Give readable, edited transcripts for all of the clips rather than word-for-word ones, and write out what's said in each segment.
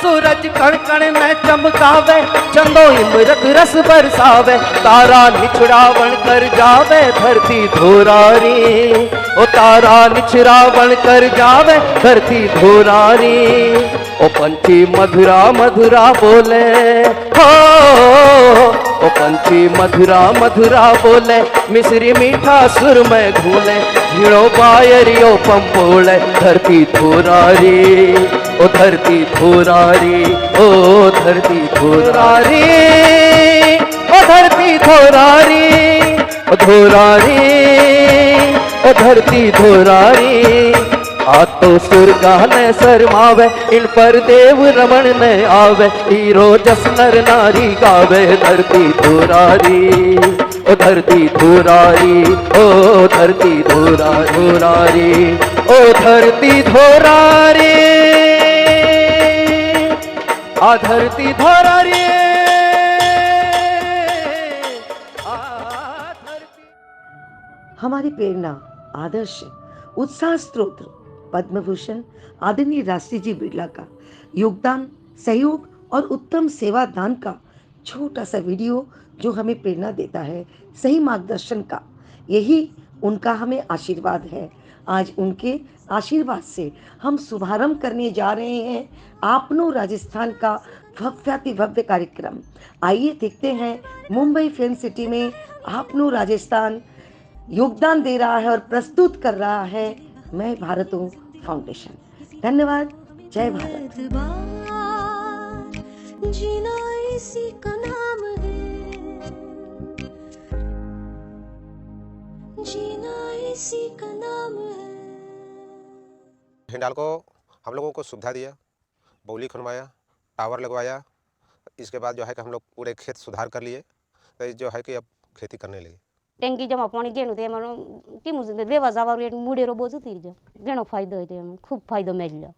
सूरज कण कण में चमकावे, चंदो इमरत रस बरसावे, तारा निछड़ावन कर जावे धरती धोरारी। ओ तारा निछड़ावन कर जावे धरती धोरारी। ओ पंछी मधुरा मधुरा बोले हो, ओ पंछी मधुरा मधुरा बोले, मिश्री मीठा सुर में घूले, झीणो बायरियो पंपोले धरती धोरारी। ओ धरती धोरारी, ओ धरती धोरारी, ओ धरती धोरारी, ओ धोरारी, ओ धरती धोरारी। आ तो सुर गाने शरमावे, इन पर देव रमण ने आवे, हीरो जस नर नारी गावे धरती धोरारी। ओ धरती धोरारी, ओ धरती धोरारी, ओ धरती धोरारी, आ धरती धोरारी। हमारी प्रेरणा, आदर्श, उत्साह स्त्रोत्र पद्म भूषण आदरणीय राष्ट्रीय जी बिरला का योगदान, सहयोग और उत्तम सेवा दान का छोटा सा वीडियो जो हमें प्रेरणा देता है, सही मार्गदर्शन का, यही उनका हमें आशीर्वाद है। आज उनके आशीर्वाद से हम शुभारंभ करने जा रहे हैं आपनो राजस्थान का भव्याति भव्य कार्यक्रम। आइए देखते हैं मुंबई फिल्म सिटी में आपनो राजस्थान योगदान दे रहा है और प्रस्तुत कर रहा है मैं भारत हूँ फाउंडेशन। धन्यवाद। जय भारत। जीना इसी का नाम है, जीना इसी का नाम है। हिंडाल को हम लोगों को सुविधा दिया, बौली खुनवाया, टावर लगवाया। इसके बाद जो है कि हम लोग पूरे खेत सुधार कर लिए, तो जो है कि अब खेती करने लगे। टेंकी जमा पाणी घेणं ते म्हणून ती मुझे देवा जावा मुडेरो बोझ तीर घेणं फायदा आहे ते खूप फायदा मिळाला।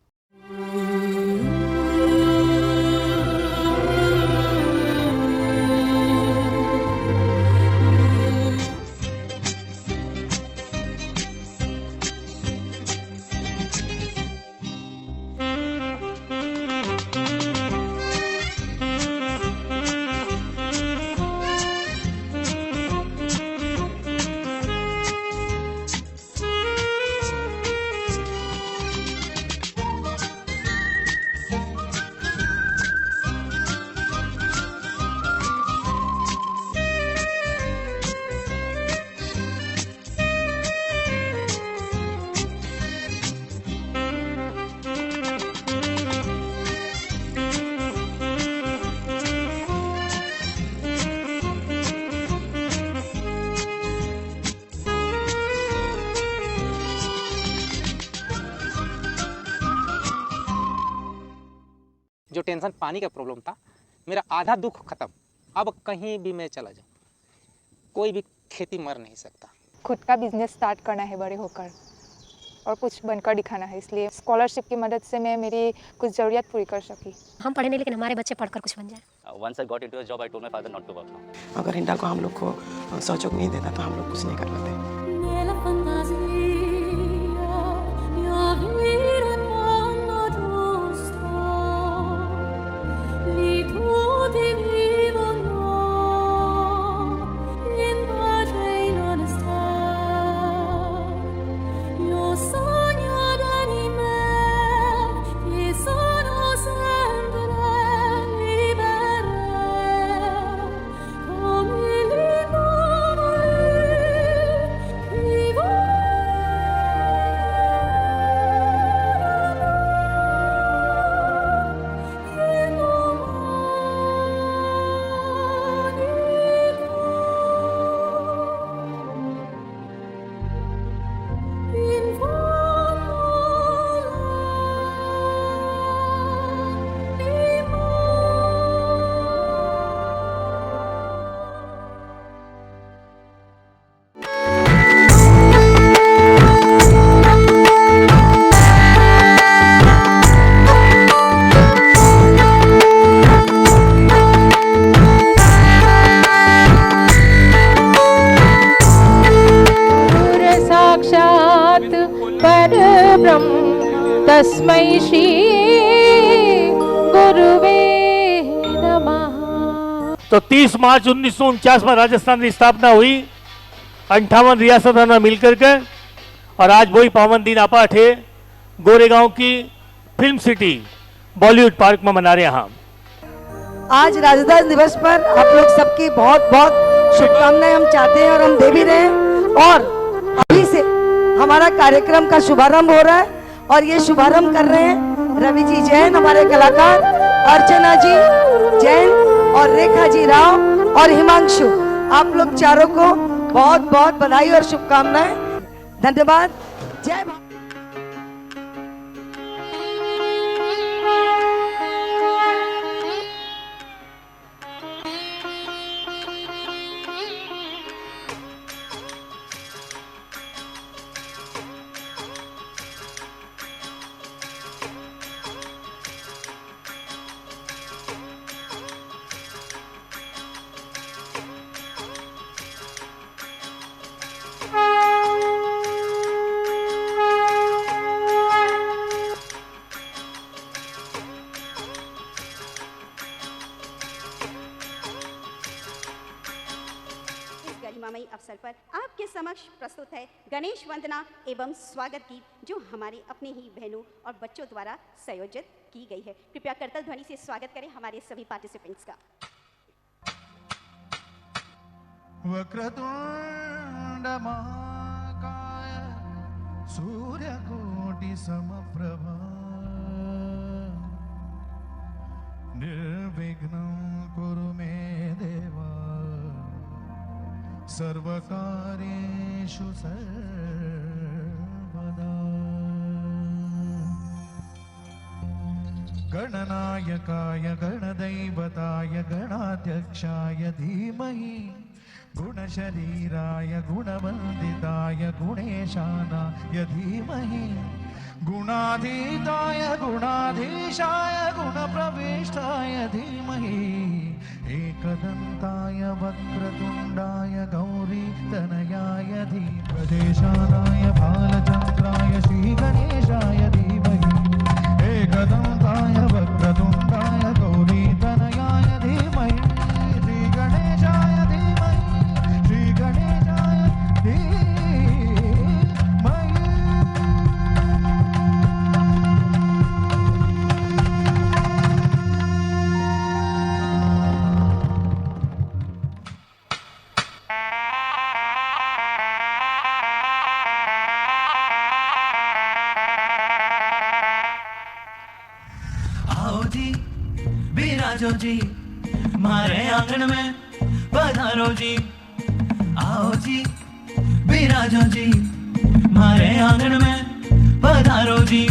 जो टेंशन पानी का प्रॉब्लम था, मेरा आधा दुख खत्म। अब कहीं भी मैं चला जाऊँ, कोई भी खेती मर नहीं सकता। खुद का बिजनेस स्टार्ट करना है बड़े होकर और कुछ बनकर दिखाना है, इसलिए स्कॉलरशिप की मदद से मैं मेरी कुछ ज़रूरियात पूरी कर सकी। हम पढ़े नहीं, लेकिन हमारे बच्चे पढ़कर कुछ बन जाए। Once I got into a job, I told my father not to work now. अगर हिंडाल को हम लोग को सहयोग नहीं देता तो हम लोग कुछ नहीं कर पाते। तस्मै श्री गुरुवे नमः। तो 30 मार्च 1949 में राजस्थान की स्थापना हुई 58 रियासतों ने मिलकर के, और आज वही पावन दिन आपाठ है गोरेगांव की फिल्म सिटी बॉलीवुड पार्क में मना रहे हैं हम। आज राजस्थान दिवस पर आप लोग सबकी बहुत बहुत शुभकामनाएं हम चाहते हैं और हम दे भी रहे हैं। और अभी से हमारा कार्यक्रम का शुभारंभ हो रहा है और ये शुभारंभ कर रहे हैं रवि जी जैन, हमारे कलाकार, अर्चना जी जैन और रेखा जी राव और हिमांशु। आप लोग चारों को बहुत बहुत बधाई और शुभकामनाएं। धन्यवाद। जय भारत। गरिमामयी अवसर पर आपके समक्ष प्रस्तुत है गणेश वंदना एवं स्वागत गीत, जो हमारे अपने ही बहनों और बच्चों द्वारा संयोजित की गई है। कृपया करतल ध्वनि से स्वागत करें हमारे सभी पार्टिसिपेंट्स का। वक्रतुंड महाकाय सूर्यकोटि समप्रभा निर्विघ्नं कुरु मे देवा सर्वकार्येषु सर्वदा। गणनायकाय गणदैवताय गणाध्यक्षाय धीमहि गुणशरीराय गुणवन्दिताय गुणेशानाय धीमहि गुणाधीताय गुणाधीशाय गुणप्रविष्टाय धीमहि एकदन्ताय वक्रतुण्डाय गौरीतनयाय धीमहि बालचन्द्राय श्रीगणेशाय धीमहि एकदन्ताय वक्रतुण्डाय गौरीतनयाय धीमहि श्रीगणेशाय धीमहि श्रीगणेशाय धीमहि। विराजो जी मारे आंगन में पधारो जी, आओ जी विराजो जी मारे आंगन में पधारो जी।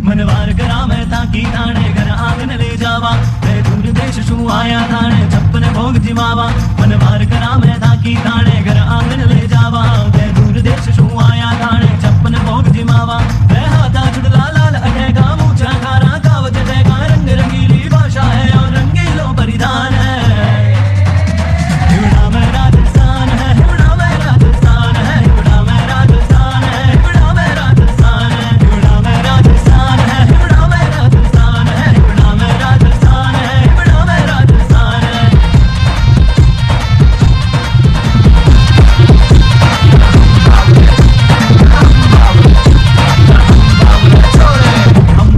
मनवार करा मैं ताकि ताने घर आंगन ले जावा, मैं दूर देश शू आया ताने छप्पन भोग जिमावा। मनवार करा मैं ताकि ताने घर आंगन ले जावा, मैं दूर देश शू आया ताने छप्पन भोग जिमावा। मैं हाथा चुड़ला लाल अटेगा मूछा खारा कावज टेगा, रंग रंगीली भाषा है और रंगीलो परिधान है। हिवड़ा में राजस्थान है, हिवड़ा में राजस्थान है, हिवड़ा में राजस्थान है, हिवड़ा में राजस्थान है, हिवड़ा में राजस्थान है, हिवड़ा में राजस्थान है, हिवड़ा में राजस्थान है, हिवड़ा में राजस्थान है। हम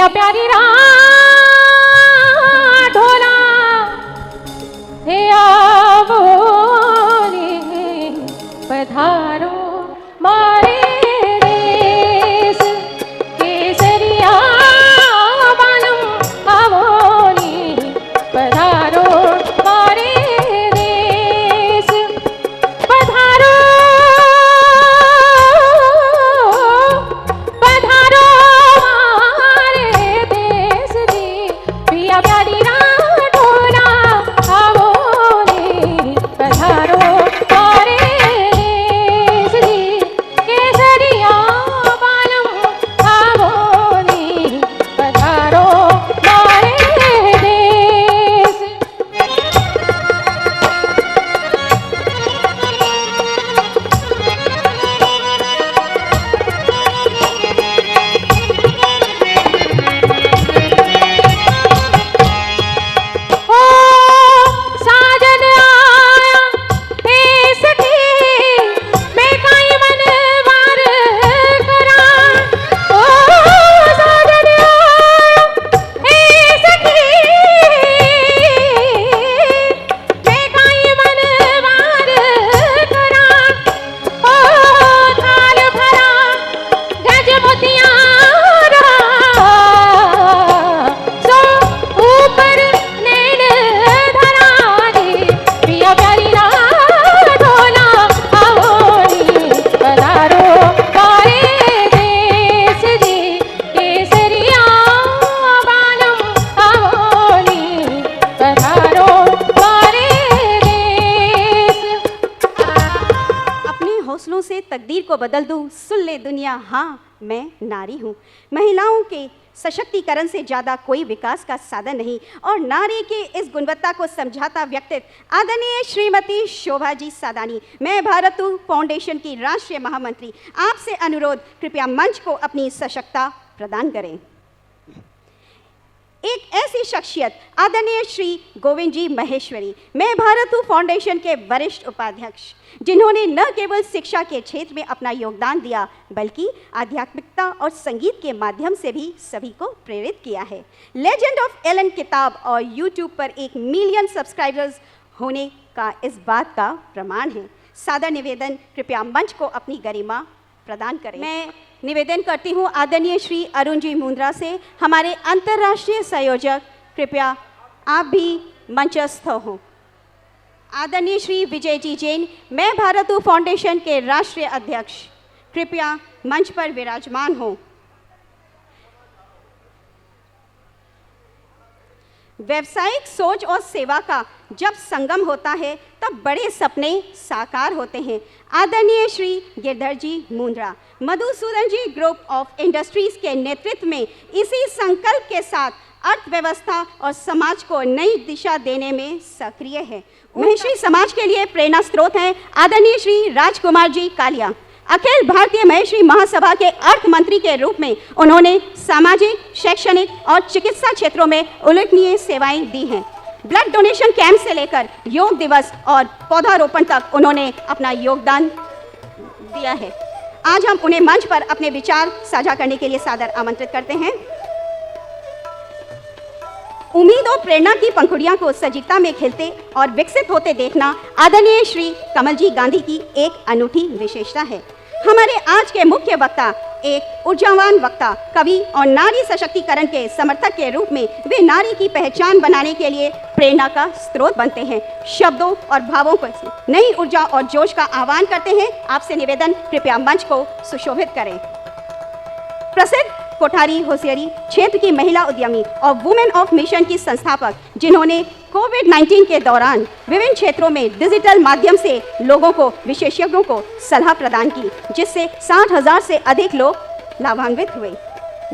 पिया प्यारी ढोला हे आवो रे पधारो मारे देश केसरिया बालम आवो रे पधारो मारे देश पधारो पधारो मारे देश रे पिया प्यारी ढोला आवो रे पधारो मारे देश रे केसरिया बालम आवो रे पधारो मारे देश। ओ साजन आया हे सखी मैं काई मन वार करा ओ साजन आया हे सखी मैं काई मन वार करा ओ थाल भरा गज मोतियारा सो ऊपर नैन धरा रे पिया प्यारी ढोला आवो रे पधारो मारे देश रे केसरिया बालम आवो रे पधारो मारे देश। अपने हौसलों से तकदीर को बदल दूं, सुन ले दुनिया, हाँ मैं नारी हूँ। महिलाओं के सशक्तिकरण से ज़्यादा कोई विकास का साधन नहीं और नारी की इस गुणवत्ता को समझाता व्यक्तित्व आदरणीय श्रीमती शोभा जी सादानी, मैं भारतू फाउंडेशन की राष्ट्रीय महामंत्री, आपसे अनुरोध कृपया मंच को अपनी सशक्ता प्रदान करें। एक ऐसी शख्सियत आदरणीय श्री गोविंद जी महेश्वरी, मैं भारतू फाउंडेशन के वरिष्ठ उपाध्यक्ष, जिन्होंने न केवल शिक्षा के क्षेत्र में अपना योगदान दिया बल्कि आध्यात्मिकता और संगीत के माध्यम से भी सभी को प्रेरित किया है। लेजेंड ऑफ एलन किताब और यूट्यूब पर 1 मिलियन सब्सक्राइबर्स होने का इस बात का प्रमाण है। सादर निवेदन, कृपया मंच को अपनी गरिमा प्रदान करें। मैं निवेदन करती हूँ आदरणीय श्री अरुण जी मुंद्रा से, हमारे अंतर्राष्ट्रीय संयोजक, कृपया आप भी मंचस्थ हों। आदरणीय श्री विजय जी जैन, मैं भारतू फाउंडेशन के राष्ट्रीय अध्यक्ष, कृपया मंच पर विराजमान हों। व्यावसायिक सोच और सेवा का जब संगम होता है तब बड़े सपने साकार होते हैं। आदरणीय श्री गिरधर जी मुंद्रा, मधुसूदन जी ग्रुप ऑफ इंडस्ट्रीज के नेतृत्व में इसी संकल्प के साथ अर्थव्यवस्था और समाज को नई दिशा देने में सक्रिय है। महेश्वरी समाज के लिए प्रेरणा स्रोत हैं आदरणीय श्री राजकुमार जी कालिया। अखिल भारतीय महेश्वरी महासभा के अर्थ मंत्री के रूप में उन्होंने सामाजिक, शैक्षणिक और चिकित्सा क्षेत्रों में उल्लेखनीय सेवाएं दी हैं। ब्लड डोनेशन कैंप से लेकर योग दिवस और पौधारोपण तक उन्होंने अपना योगदान दिया है। आज हम उन्हें मंच पर अपने विचार साझा करने के लिए सादर आमंत्रित करते हैं। उम्मीद और प्रेरणा की पंखुड़ियां को सजीवता में खिलते और विकसित होते देखना आदरणीय श्री कमल जी गांधी की एक अनूठी विशेषता है। हमारे आज के मुख्य वक्ता एक ऊर्जावान वक्ता, कवि और नारी सशक्तिकरण के समर्थक के रूप में वे नारी की पहचान बनाने के लिए प्रेरणा का स्रोत बनते हैं। शब्दों और भावों को नई ऊर्जा और जोश का आह्वान करते हैं। आपसे निवेदन, कृपया मंच को सुशोभित करें। प्रसिद्ध कोठारी होशियारी क्षेत्र की महिला उद्यमी और वुमेन ऑफ मिशन की संस्थापक, जिन्होंने कोविड-19 के दौरान विभिन्न क्षेत्रों में डिजिटल माध्यम से लोगों को, विशेषज्ञों को सलाह प्रदान की, जिससे 60,000 से अधिक लोग लाभान्वित हुए।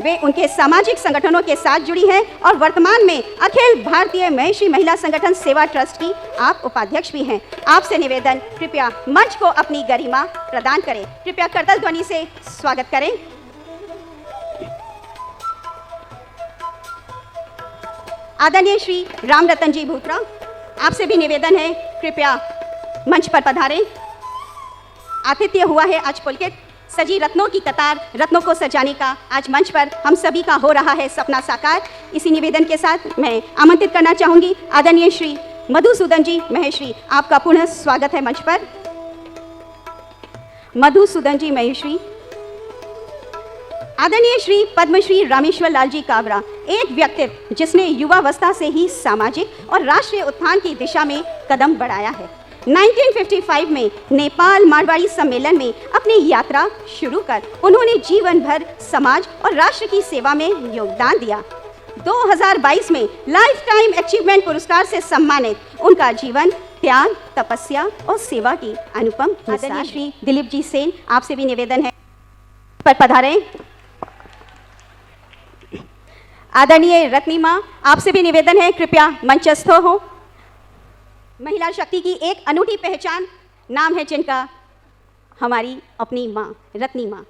वे उनके सामाजिक संगठनों के साथ जुड़ी हैं और वर्तमान में अखिल भारतीय महेश्वरी महिला संगठन सेवा ट्रस्ट की आप उपाध्यक्ष भी हैं। आपसे निवेदन, कृपया मंच को अपनी गरिमा प्रदान करें। कृपया करतल ध्वनि से स्वागत करें। आदरणीय श्री राम रतन जी भूत्रा, आपसे भी निवेदन है, कृपया मंच पर पधारें। आतिथ्य हुआ है आज पुलकित सजी रत्नों की कतार, रत्नों को सजाने का आज मंच पर हम सभी का हो रहा है सपना साकार। इसी निवेदन के साथ मैं आमंत्रित करना चाहूंगी आदरणीय श्री मधुसूदन जी महेश्वरी, आपका पुनः स्वागत है मंच पर। मधुसूदन जी महेश्वरी। आदरणीय श्री पद्मश्री रामेश्वर लाल जी काबरा, एक व्यक्तित्व जिसने युवावस्था से ही सामाजिक और राष्ट्रीय उत्थान की दिशा में कदम बढ़ाया है। 1955 में नेपाल मारवाड़ी सम्मेलन में अपनी यात्रा शुरू कर उन्होंने जीवन भर समाज और राष्ट्र की सेवा में योगदान दिया। 2022 में लाइफ टाइम अचीवमेंट पुरस्कार से सम्मानित उनका जीवन त्याग, तपस्या और सेवा की अनुपम मिसाल। आदरणीय श्री दिलीप जी सेन, आपसे भी निवेदन है पर पधारें। आदरणीय रत्निमा, आपसे भी निवेदन है कृपया मंचस्थ हो। महिला शक्ति की एक अनूठी पहचान नाम है जिनका हमारी अपनी माँ रत्नी माँ।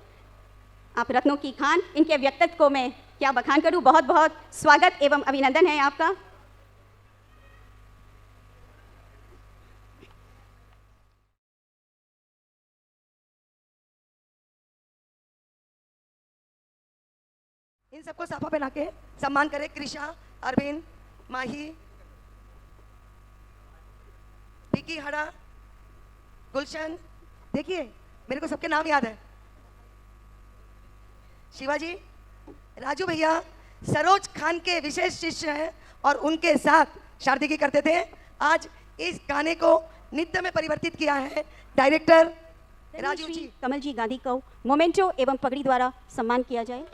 आप रत्नों की खान, इनके व्यक्तित्व को मैं क्या बखान करूं। बहुत बहुत स्वागत एवं अभिनंदन है आपका। इन सबको साफा पहना के सम्मान करें। कृषा, अरविंद, माही, विकी हड़ा, गुलशन। देखिए मेरे को सबके नाम याद है। शिवाजी, राजू भैया सरोज खान के विशेष शिष्य हैं और उनके साथ शारदिकी करते थे। आज इस गाने को नृत्य में परिवर्तित किया है डायरेक्टर राजू जी। कमल जी गांधी को मोमेंटो एवं पगड़ी द्वारा सम्मान किया जाए।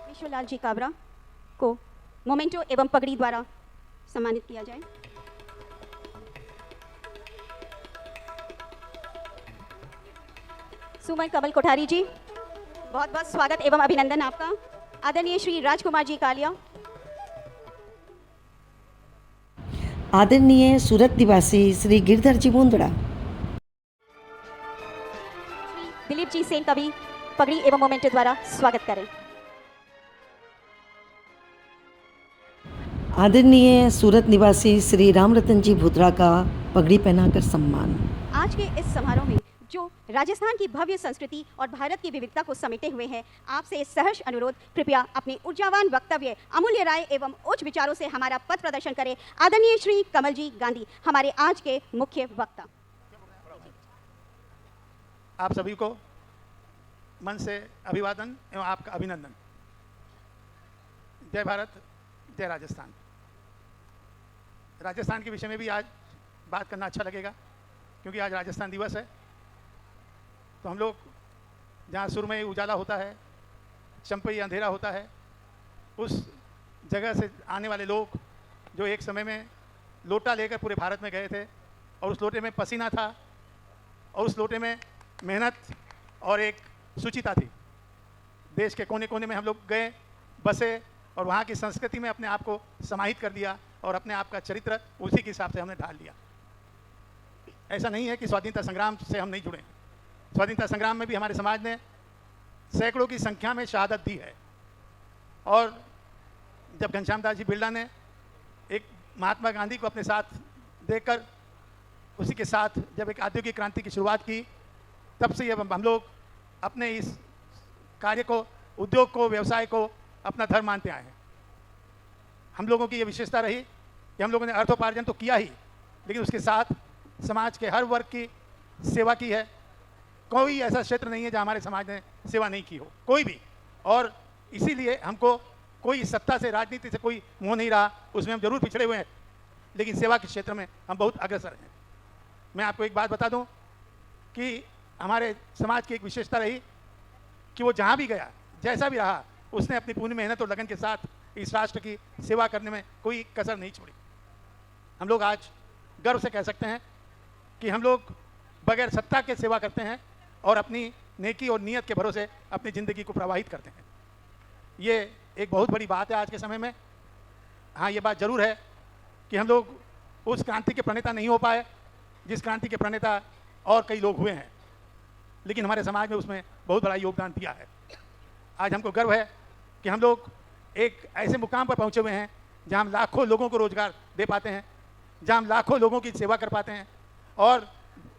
विश्वलाल जी काबरा को मोमेंटो एवं पगड़ी द्वारा सम्मानित किया जाए। सुमन कमल कोठारी जी, बहुत बहुत स्वागत एवं अभिनंदन आपका। आदरणीय श्री राजकुमार जी कालिया। आदरणीय सूरत निवासी श्री गिरधर जी मुंदड़ा। दिलीप जी सेन का भी पगड़ी एवं मोमेंटो द्वारा स्वागत करें। आदरणीय सूरत निवासी श्री रामरतन जी भुद्रा का पगड़ी पहनाकर सम्मान। आज के इस समारोह में जो राजस्थान की भव्य संस्कृति और भारत की विविधता को समेटे हुए हैं, आपसे सहर्ष अनुरोध कृपया अपने ऊर्जावान वक्तव्य, अमूल्य राय एवं उच्च विचारों से हमारा पथ प्रदर्शन करें। आदरणीय श्री कमल जी गांधी, हमारे आज के मुख्य वक्ता। आप सभी को मन से अभिवादन एवं आपका अभिनंदन। जय भारत, जय राजस्थान। राजस्थान के विषय में भी आज बात करना अच्छा लगेगा क्योंकि आज राजस्थान दिवस है। तो हम लोग जहाँ सुरमई उजाला होता है, चंपई अंधेरा होता है, उस जगह से आने वाले लोग जो एक समय में लोटा लेकर पूरे भारत में गए थे और उस लोटे में पसीना था और उस लोटे में मेहनत और एक शुचिता थी। देश के कोने कोने में हम लोग गए, बसे और वहाँ की संस्कृति में अपने आप को समाहित कर दिया और अपने आप का चरित्र उसी के हिसाब से हमने ढाल लिया। ऐसा नहीं है कि स्वाधीनता संग्राम से हम नहीं जुड़े। स्वाधीनता संग्राम में भी हमारे समाज ने सैकड़ों की संख्या में शहादत दी है। और जब घनश्याम दास जी बिरला ने एक महात्मा गांधी को अपने साथ देखकर उसी के साथ जब एक औद्योगिक क्रांति की शुरुआत की, तब से हम लोग अपने इस कार्य को, उद्योग को, व्यवसाय को अपना धर्म मानते आए हैं। हम लोगों की ये विशेषता रही कि हम लोगों ने अर्थोपार्जन तो किया ही, लेकिन उसके साथ समाज के हर वर्ग की सेवा की है। कोई ऐसा क्षेत्र नहीं है जहाँ हमारे समाज ने सेवा नहीं की हो, कोई भी। और इसीलिए हमको कोई सत्ता से, राजनीति से कोई मोह नहीं रहा, उसमें हम जरूर पिछड़े हुए हैं, लेकिन सेवा के क्षेत्र में हम बहुत अग्रसर हैं। मैं आपको एक बात बता दूं कि हमारे समाज की एक विशेषता रही कि वो जहाँ भी गया, जैसा भी रहा, उसने अपनी पूरी मेहनत और लगन के साथ इस राष्ट्र की सेवा करने में कोई कसर नहीं छोड़ी। हम लोग आज गर्व से कह सकते हैं कि हम लोग बगैर सत्ता के सेवा करते हैं और अपनी नेकी और नीयत के भरोसे अपनी ज़िंदगी को प्रवाहित करते हैं। ये एक बहुत बड़ी बात है आज के समय में। हाँ, ये बात ज़रूर है कि हम लोग उस क्रांति के प्रणेता नहीं हो पाए जिस क्रांति के प्रणेता और कई लोग हुए हैं, लेकिन हमारे समाज में उसमें बहुत बड़ा योगदान दिया है। आज हमको गर्व है कि हम लोग एक ऐसे मुकाम पर पहुंचे हुए हैं जहां हम लाखों लोगों को रोजगार दे पाते हैं, जहां हम लाखों लोगों की सेवा कर पाते हैं। और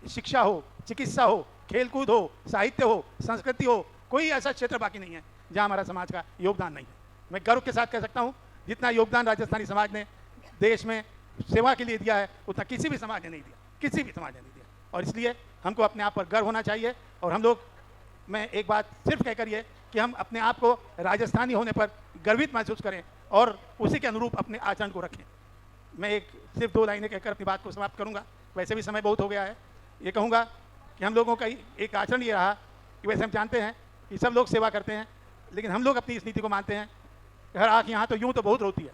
शिक्षा हो, चिकित्सा हो, खेलकूद हो, साहित्य हो, संस्कृति हो, कोई ऐसा क्षेत्र बाकी नहीं है जहां हमारा समाज का योगदान नहीं है। मैं गर्व के साथ कह सकता हूं जितना योगदान राजस्थानी समाज ने देश में सेवा के लिए दिया है उतना किसी भी समाज ने नहीं दिया, किसी भी समाज ने नहीं दिया। और इसलिए हमको अपने आप पर गर्व होना चाहिए। और हम लोग, मैं एक बात सिर्फ कहकर ये कि हम अपने आप को राजस्थानी होने पर गर्वित महसूस करें और उसी के अनुरूप अपने आचरण को रखें। मैं एक सिर्फ 2 लाइनें कहकर अपनी बात को समाप्त करूंगा, वैसे भी समय बहुत हो गया है। ये कहूँगा कि हम लोगों का एक आचरण ये रहा कि वैसे हम जानते हैं कि सब लोग सेवा करते हैं, लेकिन हम लोग अपनी इस नीति को मानते हैं कि हर आँख यहाँ तो यूँ तो बहुत रोती है,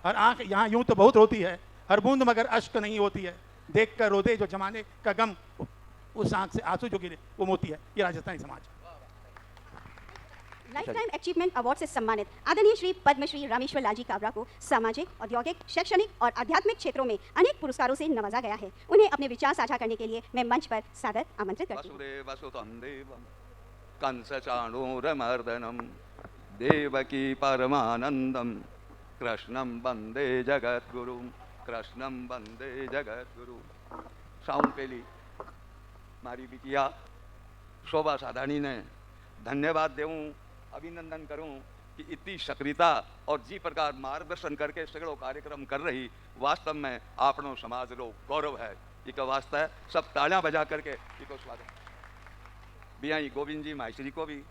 हर आँख यहाँ यूँ तो बहुत रोती है, हर बूंद मगर अश्क नहीं होती है, देख कर रो दे जो जमाने का गम, उस आँख से आंसू जो गिरे वो मोती है। ये राजस्थानी समाज। लाइफ टाइम अचीवमेंट अवार्ड से सम्मानित आदरणीय श्री पद्मश्री रामेश्वर लालजी काबरा को सामाजिक, औद्योगिक, शैक्षणिक और आध्यात्मिक क्षेत्रों में अनेक पुरस्कारों से नवाजा गया है। उन्हें अपने विचार साझा करने के लिए मैं मंच पर सादर आमंत्रित करती हूँ। कंसचाणूरमर्दनम देवकी परमानंदम कृष्णम वंदे जगद्गुरु, कृष्णम वंदे जगद्गुरु। साउंड पेली मारी बिटिया शोभा साधानी ने धन्यवाद देऊं, अभिनंदन करूं कि इतनी सक्रियता और जी प्रकार मार्गदर्शन करके सगड़ो कार्यक्रम कर रही, वास्तव में आपनो समाज रो गौरव है। इको वास्ते सब तालियां बजा करके इको स्वागत। बियाई गोविंद जी माहेश्वरी को भी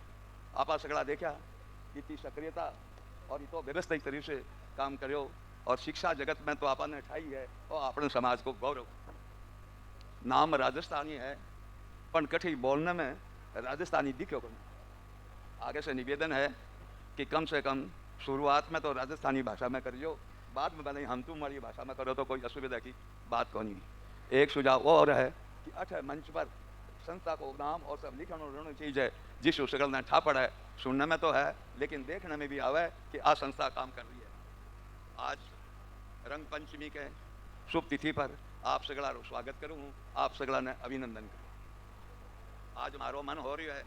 आपा सगड़ा देखा, इतनी सक्रियता और इतो व्यवस्थित तरीके से काम करो। और शिक्षा जगत में तो आपा ने ठाई है और अपने समाज को गौरव। नाम राजस्थानी है पर कठी बोलने में राजस्थानी दिखो कम। आगे से निवेदन है कि कम से कम शुरुआत में तो राजस्थानी भाषा में करियो, बाद में भले हम तुम वाली भाषा में करो तो कोई असुविधा की बात को नहीं। एक सुझाव और है कि अठ मंच पर संस्था को नाम और सब लिखना रहना चाहिए, जिस सकल ने ठापड़ है, सुनने में तो है लेकिन देखने में भी आवे कि आ संस्था काम कर रही है। आज रंग पंचमी के शुभ तिथि पर आप सगड़ा रो स्वागत करूँ, आप सगड़ा ने अभिनंदन करूँ। आज मारो मन हो रही है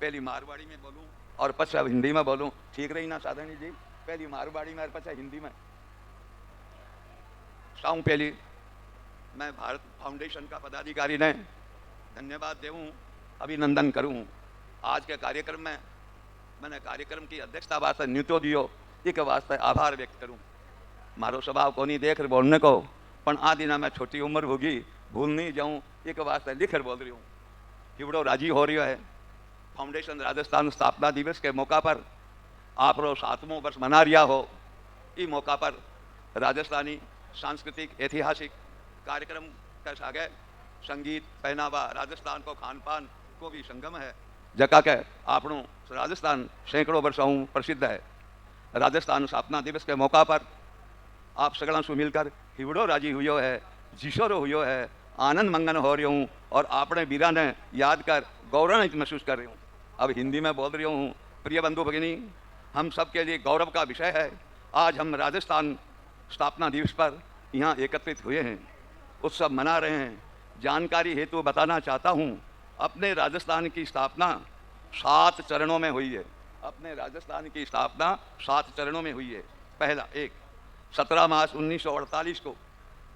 पहली मारवाड़ी में बोलूं और पचा हिंदी में बोलूं, ठीक रही ना साधनी जी? पहली मारवाड़ी में और पचा हिंदी में। साऊं पहली मैं भारत फाउंडेशन का पदाधिकारी ने धन्यवाद देऊं, अभिनंदन करूं। आज के कार्यक्रम में मैंने कार्यक्रम की अध्यक्षता वास्ते न्यूतो दियो, एक वास्ते आभार व्यक्त करूं। मारो स्वभाव को नहीं देख बोलने को, पर आ दिना मैं छोटी उम्र होगी भूल नहीं जाऊं, एक वास्ते लिखकर बोल रही हूँ। हिवड़ो राजी हो रही है। फाउंडेशन राजस्थान स्थापना दिवस के मौका पर आप 7वां वर्ष मना रिया हो, इस मौका पर राजस्थानी सांस्कृतिक ऐतिहासिक कार्यक्रम के सागे संगीत, पहनावा, राजस्थान को खान पान को भी संगम है, जका के आपनो राजस्थान सैकड़ों वर्षों प्रसिद्ध है। राजस्थान स्थापना दिवस के मौका पर आप सगड़ा से मिलकर हिवड़ो राजी हुई है, जिशोरो हुई है, आनंद मंगन हो रही हूँ और आपने वीरा ने याद कर गौरवान्वित महसूस कर रही हूँ। अब हिंदी में बोल रही हूँ। प्रिय बंधु भगिनी, हम सबके लिए गौरव का विषय है, आज हम राजस्थान स्थापना दिवस पर यहाँ एकत्रित हुए हैं, उत्सव मना रहे हैं। जानकारी हेतु बताना चाहता हूँ, अपने राजस्थान की स्थापना 7 चरणों में हुई है। अपने राजस्थान की स्थापना 7 चरणों में हुई है। पहला 17 मार्च 1948 को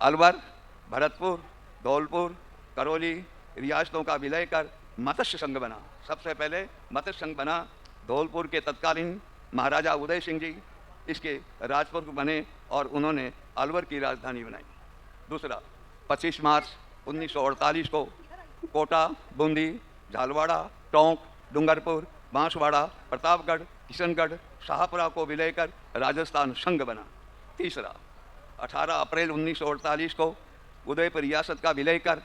अलवर, भरतपुर, धौलपुर, करौली रियासतों का विलय कर मत्स्य संघ बना। सबसे पहले मत्स्य संघ बना। धौलपुर के तत्कालीन महाराजा उदय सिंह जी इसके राजपुत्र बने और उन्होंने अलवर की राजधानी बनाई। दूसरा 25 मार्च 1948 को कोटा, बूंदी, झालवाड़ा, टोंक, डूंगरपुर, बांसवाड़ा, प्रतापगढ़, किशनगढ़, शाहपुरा को विलय कर राजस्थान संघ बना। तीसरा 18 अप्रैल 1948 को उदयपुर रियासत का विलय कर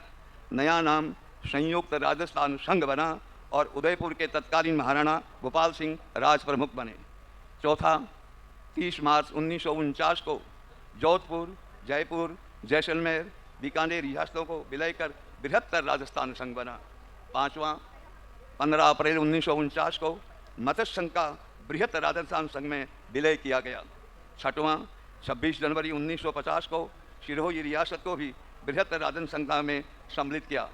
नया नाम संयुक्त राजस्थान संघ बना और उदयपुर के तत्कालीन महाराणा गोपाल सिंह राज प्रमुख बने। चौथा 30 मार्च 1949 को जोधपुर, जयपुर, जैसलमेर, बीकानेर रियासतों को विलय कर बृहत्तर राजस्थान संघ बना। पाँचवां 15 अप्रैल 1949 को मत्स्य संघ का बृहत्तर राजस्थान संघ में विलय किया गया। छठवां 26 जनवरी 1950 को सिरोही रियासत को भी बृहत्तर राजस्थान संघ में सम्मिलित किया।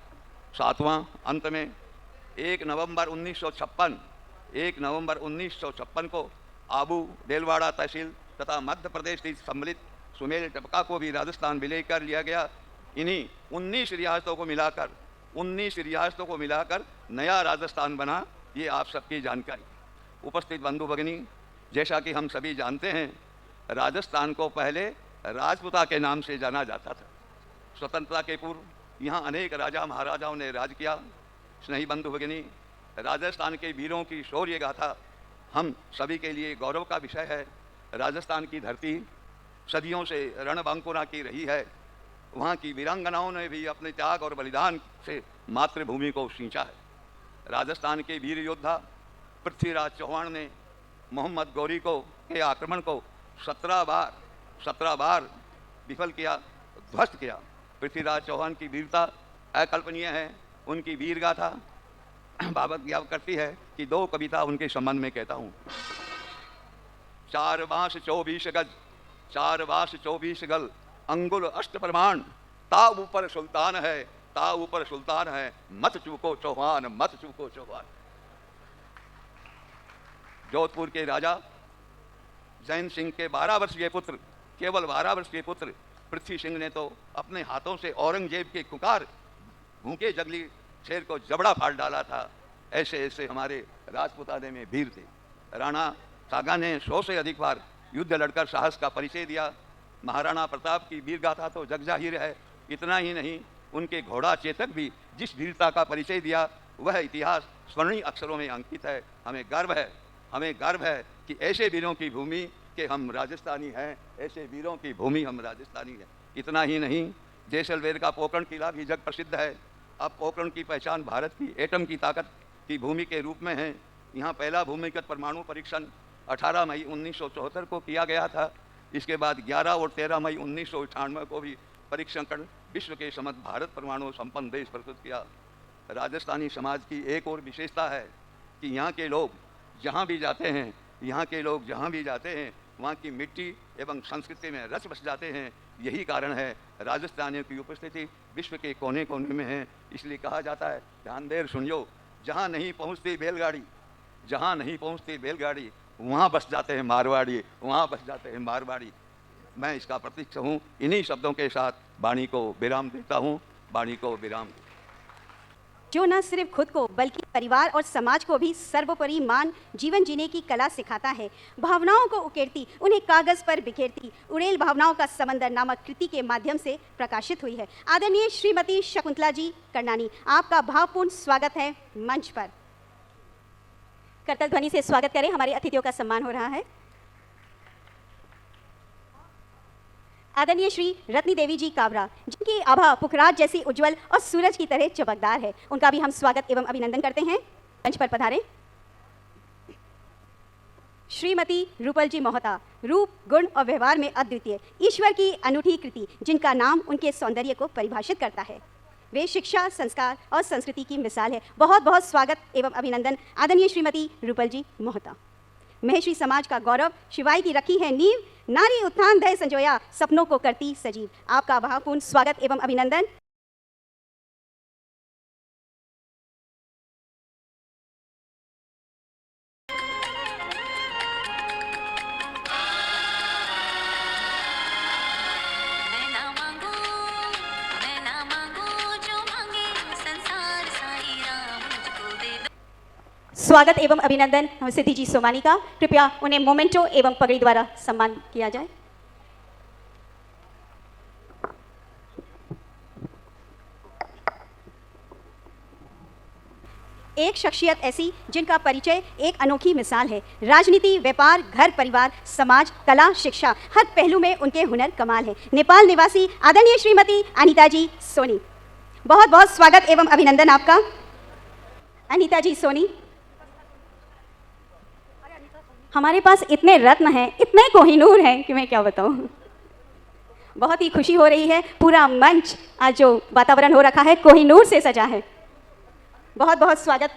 सातवां अंत में 1 नवंबर 1956 को आबू देलवाड़ा तहसील तथा मध्य प्रदेश की सम्मिलित सुमेल टपका को भी राजस्थान विलय कर लिया गया। इन्हीं 19 रियासतों को मिलाकर नया राजस्थान बना, ये आप सबकी जानकारी। उपस्थित बंधु भगिनी, जैसा कि हम सभी जानते हैं, राजस्थान को पहले राजपूता के नाम से जाना जाता था। स्वतंत्रता के पूर्व यहाँ अनेक राजा महाराजाओं ने राज किया। स्नेही बंधु भगिनी, राजस्थान के वीरों की शौर्य गाथा हम सभी के लिए गौरव का विषय है। राजस्थान की धरती सदियों से रणबांकुरा की रही है। वहाँ की वीरांगनाओं ने भी अपने त्याग और बलिदान से मातृभूमि को सींचा है। राजस्थान के वीर योद्धा पृथ्वीराज चौहान ने मोहम्मद गौरी के आक्रमण को 17 बार विफल किया, ध्वस्त किया। पृथ्वीराज चौहान की वीरता अकल्पनीय है। उनकी वीर गाथा बाबत ज्ञाप करती है कि 2 कविता उनके संबंध में कहता हूँ। 4 बांस 24 गज अंगुल अष्ट प्रमाण, ता ऊपर सुल्तान है, मत चूको चौहान। जोधपुर के राजा जैन सिंह के 12 वर्षीय पुत्र, केवल 12 वर्षीय पुत्र पृथ्वी सिंह ने तो अपने हाथों से औरंगजेब के कुकार भूखे जंगली शेर को जबड़ा फाड़ डाला था। ऐसे हमारे राजपूताने में वीर थे। राणा सागा ने 100 से अधिक बार युद्ध लड़कर साहस का परिचय दिया। महाराणा प्रताप की वीर गाथा तो जगजाहिर है। इतना ही नहीं, उनके घोड़ा चेतक भी जिस वीरता का परिचय दिया वह इतिहास स्वर्णीय अक्षरों में अंकित है। हमें गर्व है कि ऐसे वीरों की भूमि के हम राजस्थानी हैं, ऐसे वीरों की भूमि हम राजस्थानी हैं। इतना ही नहीं, जैसलमेर का पोखरण किला भी जग प्रसिद्ध है। अब पोखरण की पहचान भारत की एटम की ताकत की भूमि के रूप में है। यहाँ पहला भूमिगत परमाणु परीक्षण 18 मई 1974 को किया गया था। इसके बाद 11 और 13 मई 1998 को भी परीक्षण कर विश्व के समस्त भारत परमाणु संपन्न देश प्रस्तुत किया। राजस्थानी समाज की एक और विशेषता है कि यहाँ के लोग जहाँ भी जाते हैं वहाँ की मिट्टी एवं संस्कृति में रच बस जाते हैं। यही कारण है राजस्थानियों की उपस्थिति विश्व के कोने कोने में है। इसलिए कहा जाता है, ध्यान देर सुनियो, जहाँ नहीं पहुँचती बैलगाड़ी वहाँ बस जाते हैं मारवाड़ी। मैं इसका प्रतीक हूँ। इन्हीं शब्दों के साथ वाणी को विराम देता हूँ। जो न सिर्फ खुद को बल्कि परिवार और समाज को भी सर्वोपरि मान जीवन जीने की कला सिखाता है। भावनाओं को उकेरती, उन्हें कागज पर बिखेरती उड़ेल भावनाओं का समंदर नामक कृति के माध्यम से प्रकाशित हुई है। आदरणीय श्रीमती शकुंतला जी करनानी, आपका भावपूर्ण स्वागत है मंच पर। करतल ध्वनि से स्वागत करें। हमारे अतिथियों का सम्मान हो रहा है। आदरणीय श्री रत्नी देवी जी काबरा, जिनकी आभा पुखराज जैसी उज्जवल और सूरज की तरह चमकदार है, उनका भी हम स्वागत एवं अभिनंदन करते हैं। मंच पर पधारें। श्रीमती रूपल जी मोहता, रूप गुण और व्यवहार में अद्वितीय, ईश्वर की अनूठी कृति, जिनका नाम उनके सौंदर्य को परिभाषित करता है। वे शिक्षा, संस्कार और संस्कृति की मिसाल है। बहुत बहुत स्वागत एवं अभिनंदन आदरणीय श्रीमती रूपल जी मोहता। महेश्वरी समाज का गौरव, शिवाई की रखी है नींव, नारी उत्थान दय संजोया, सपनों को करती सजीव। आपका भावपूर्ण स्वागत एवं अभिनंदन। स्वागत एवं अभिनंदन सिद्धि जी सोमानी का। कृपया उन्हें मोमेंटो एवं पगड़ी द्वारा सम्मान किया जाए। एक शख्सियत ऐसी जिनका परिचय एक अनोखी मिसाल है। राजनीति, व्यापार, घर परिवार, समाज, कला, शिक्षा, हर पहलू में उनके हुनर कमाल है। नेपाल निवासी आदरणीय श्रीमती अनीता जी सोनी, बहुत बहुत स्वागत एवं अभिनंदन आपका। अनीता जी सोनी, हमारे पास इतने रत्न हैं, इतने कोहिनूर हैं कि मैं क्या बताऊं। बहुत ही खुशी हो रही है। पूरा मंच आज जो वातावरण हो रखा है कोहिनूर से सजा है। बहुत बहुत स्वागत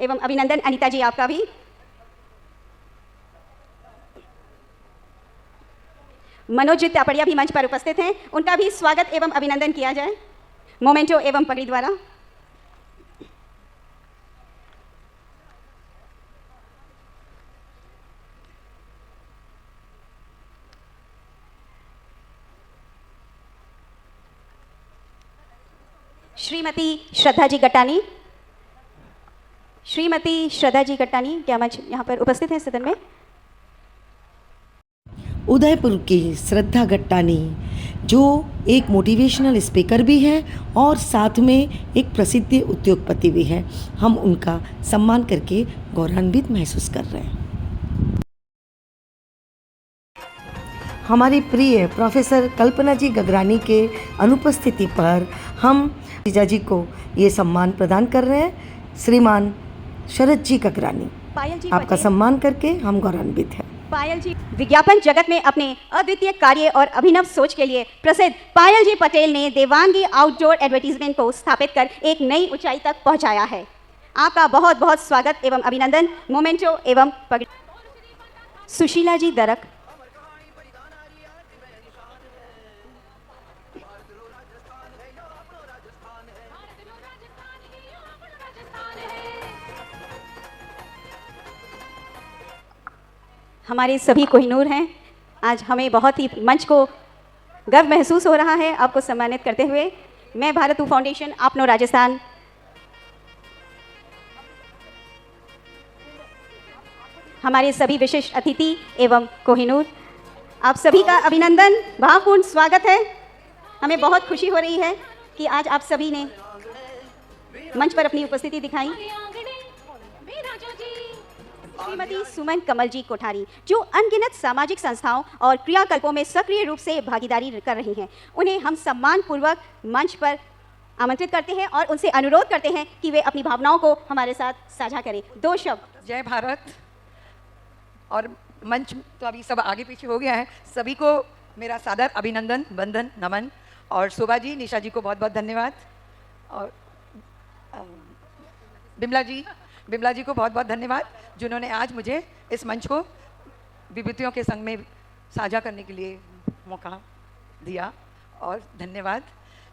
एवं अभिनंदन अनीता जी आपका भी। मनोज त्यापड़िया भी मंच पर उपस्थित हैं, उनका भी स्वागत एवं अभिनंदन किया जाए मोमेंटो एवं पगड़ी द्वारा। श्रीमती श्रद्धा जी गट्टानी। श्रीमती श्रद्धा जी गट्टानी क्या मंच यहाँ पर उपस्थित हैं सदन में? उदयपुर की श्रद्धा गट्टानी जो एक मोटिवेशनल स्पीकर भी हैं और साथ में एक प्रसिद्ध उद्योगपति भी हैं, हम उनका सम्मान करके गौरवान्वित महसूस कर रहे हैं। हमारी प्रिय प्रोफेसर कल्पना जी गगरानी के अनुपस्थिति पर हम जीजा जी को ये सम्मान प्रदान कर रहे हैं। श्रीमान शरद जी गगरानी, पायल जी आपका सम्मान करके हम गौरवान्वित हैं। पायल जी विज्ञापन जगत में अपने अद्वितीय कार्य और अभिनव सोच के लिए प्रसिद्ध पायल जी पटेल ने देवांगी आउटडोर एडवर्टीजमेंट को स्थापित कर एक नई ऊंचाई तक पहुंचाया है। आपका बहुत बहुत स्वागत एवं अभिनंदन। मोमेंटो एवं सुशीला जी दरक। हमारे सभी कोहिनूर हैं। आज हमें बहुत ही मंच को गर्व महसूस हो रहा है आपको सम्मानित करते हुए। मैं भारतू फाउंडेशन आपनो राजस्थान हमारे सभी विशिष्ट अतिथि एवं कोहिनूर, आप सभी का अभिनंदन, भावपूर्ण स्वागत है। हमें बहुत खुशी हो रही है कि आज आप सभी ने मंच पर अपनी उपस्थिति दिखाई। श्रीमती सुमन कमल जी कोठारी जो अनगिनत सामाजिक संस्थाओं और क्रियाकल्पों में सक्रिय रूप से भागीदारी कर रही हैं, उन्हें हम सम्मान पूर्वक मंच पर आमंत्रित करते हैं और उनसे अनुरोध करते हैं कि वे अपनी भावनाओं को हमारे साथ साझा करें। 2 शब्द। जय भारत। और मंच तो अभी सब आगे पीछे हो गया है, सभी को मेरा सादर अभिनंदन, वंदन, नमन। और शोभा जी, निशा जी को बहुत बहुत धन्यवाद। और बिमला जी को बहुत बहुत धन्यवाद जिन्होंने आज मुझे इस मंच को विभूतियों के संग में साझा करने के लिए मौका दिया, और धन्यवाद।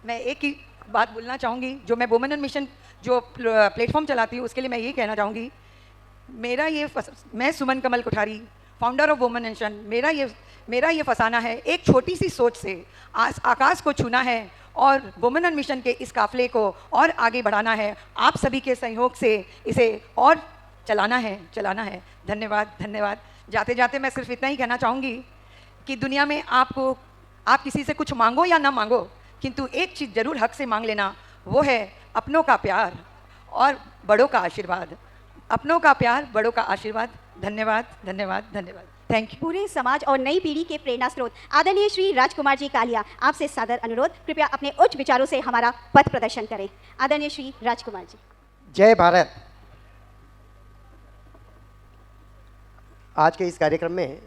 मैं एक ही बात बोलना चाहूँगी, जो मैं वुमेन मिशन जो प्लेटफॉर्म चलाती हूँ उसके लिए मैं ये कहना चाहूँगी, मैं Suman Kamal Kothari, founder of women mission, मेरा ये फसाना है, एक छोटी सी सोच से आकाश को छूना है और वुमेन मिशन के इस काफले को और आगे बढ़ाना है। आप सभी के सहयोग से इसे और चलाना है। धन्यवाद। जाते जाते मैं सिर्फ इतना ही कहना चाहूँगी कि दुनिया में आप किसी से कुछ मांगो या ना मांगो, किंतु एक चीज़ जरूर हक से मांग लेना, वो है अपनों का प्यार और बड़ों का आशीर्वाद। अपनों का प्यार, बड़ों का आशीर्वाद। धन्यवाद। Thank you. पूरे समाज और नई पीढ़ी के प्रेरणा स्रोत आदरणीय श्री राजकुमार जी कालिया, आपसे सादर अनुरोध, कृपया अपने उच्च विचारों से हमारा पथ प्रदर्शन करें। आदरणीय श्री राजकुमार जी। जय भारत। आज के इस कार्यक्रम में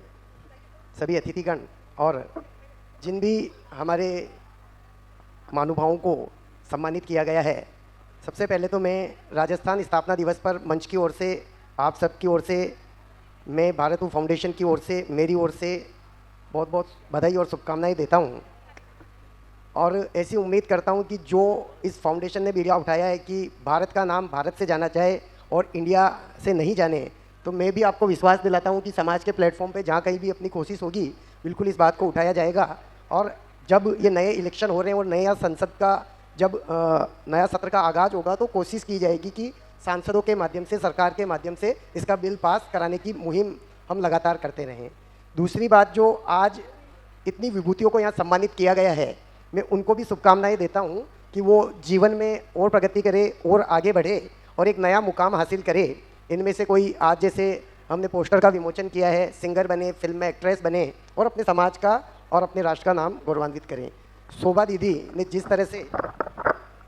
सभी अतिथिगण और जिन भी हमारे महानुभावों को सम्मानित किया गया है, सबसे पहले तो मैं राजस्थान स्थापना दिवस पर मंच की ओर से, आप सब की ओर से, मैं भारतू फाउंडेशन की ओर से, मेरी ओर से बहुत बहुत बधाई और शुभकामनाएं देता हूं। और ऐसी उम्मीद करता हूं कि जो इस फाउंडेशन ने बीड़ा उठाया है कि भारत का नाम भारत से जाना चाहे और इंडिया से नहीं जाने, तो मैं भी आपको विश्वास दिलाता हूं कि समाज के प्लेटफॉर्म पे जहाँ कहीं भी अपनी कोशिश होगी, बिल्कुल इस बात को उठाया जाएगा। और जब ये नए इलेक्शन हो रहे हैं और नया संसद का जब नया सत्र का आगाज़ होगा, तो कोशिश की जाएगी कि सांसदों के माध्यम से, सरकार के माध्यम से इसका बिल पास कराने की मुहिम हम लगातार करते रहें। दूसरी बात, जो आज इतनी विभूतियों को यहाँ सम्मानित किया गया है, मैं उनको भी शुभकामनाएं देता हूँ कि वो जीवन में और प्रगति करे और आगे बढ़े और एक नया मुकाम हासिल करे। इनमें से कोई आज जैसे हमने पोस्टर का विमोचन किया है, सिंगर बने, फिल्म में एक्ट्रेस बने और अपने समाज का और अपने राष्ट्र का नाम गौरवान्वित करें। शोभा दीदी ने जिस तरह से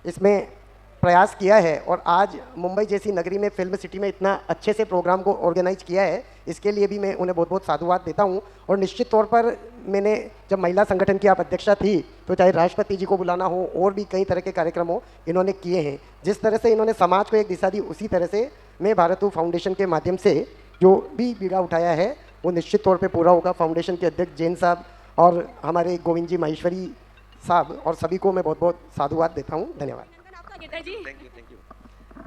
इसमें प्रयास किया है और आज मुंबई जैसी नगरी में, फिल्म सिटी में इतना अच्छे से प्रोग्राम को ऑर्गेनाइज किया है, इसके लिए भी मैं उन्हें बहुत बहुत साधुवाद देता हूं। और निश्चित तौर पर मैंने जब महिला संगठन की आप अध्यक्षा थी, तो चाहे राष्ट्रपति जी को बुलाना हो और भी कई तरह के कार्यक्रम हो, इन्होंने किए हैं। जिस तरह से इन्होंने समाज को एक दिशा दी, उसी तरह से मैं भारतू फाउंडेशन के माध्यम से जो भी बीड़ा उठाया है वो निश्चित तौर पर पूरा होगा। फाउंडेशन के अध्यक्ष जैन साहब और हमारे गोविंद जी माहेश्वरी साहब और सभी को मैं बहुत बहुत साधुवाद देता हूँ। धन्यवाद। Thank you.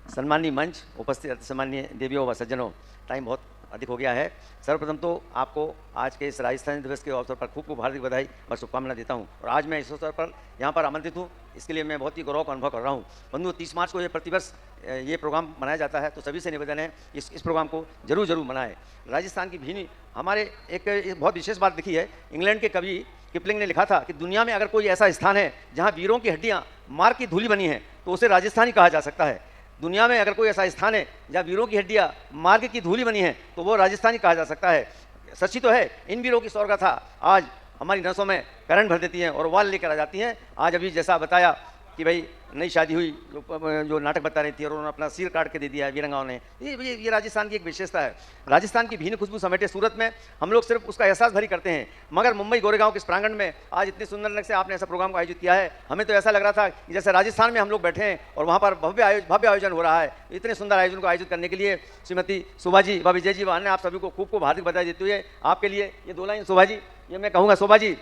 सम्माननीय मंच, उपस्थित सम्माननीय देवियों व सज्जनों, टाइम बहुत अधिक हो गया है। सर्वप्रथम तो आपको आज के इस राजस्थानी दिवस के अवसर पर खूब खूब हार्दिक बधाई और शुभकामनाएं देता हूं। और आज मैं इस अवसर पर यहाँ पर आमंत्रित हूँ, इसके लिए मैं बहुत ही गौरव का अनुभव कर रहा हूँ। बंधुओं, 30 मार्च को ये प्रतिवर्ष ये प्रोग्राम मनाया जाता है, तो सभी से निवेदन है इस प्रोग्राम को जरूर मनाएं। राजस्थान की भीनी हमारे एक बहुत विशेष बात दिखी है। इंग्लैंड के कवि किपलिंग ने लिखा था कि दुनिया में अगर कोई ऐसा स्थान है जहाँ वीरों की हड्डियाँ मार्ग की धूली बनी हैं तो उसे राजस्थान ही कहा जा सकता है। दुनिया में अगर कोई ऐसा स्थान है जहाँ वीरों की हड्डियाँ मार्ग की धूली बनी है तो वो राजस्थान ही कहा जा सकता है। सच्ची तो है, इन वीरों की स्वर्गाथा आज हमारी नसों में करंट भर देती हैं और वाल लेकर आ जाती हैं। आज अभी जैसा बताया कि भाई नई शादी हुई जो नाटक बता रही थी और उन्होंने अपना सिर काट के दे दिया है वीरंगाओं ने, ये राजस्थान की एक विशेषता है। राजस्थान की भीन खुशबू समेटे सूरत में हम लोग सिर्फ उसका एहसास भरी करते हैं, मगर मुंबई गोरेगांव के इस प्रांगण में आज इतनी सुंदर ढंग से आपने ऐसा प्रोग्राम को आयोजित किया है। हमें तो ऐसा लग रहा था कि जैसे राजस्थान में हम लोग बैठे हैं और वहाँ पर भव्य आयोजन हो रहा है। इतने सुंदर आयोजन को आयोजित करने के लिए श्रीमती शोभा जी, व विजय जी, व अन्य आप सभी को खूब हार्दिक बधाई देते हुए आपके लिए ये 2 लाइन शोभा जी, ये मैं कहूँगा शोभा जी,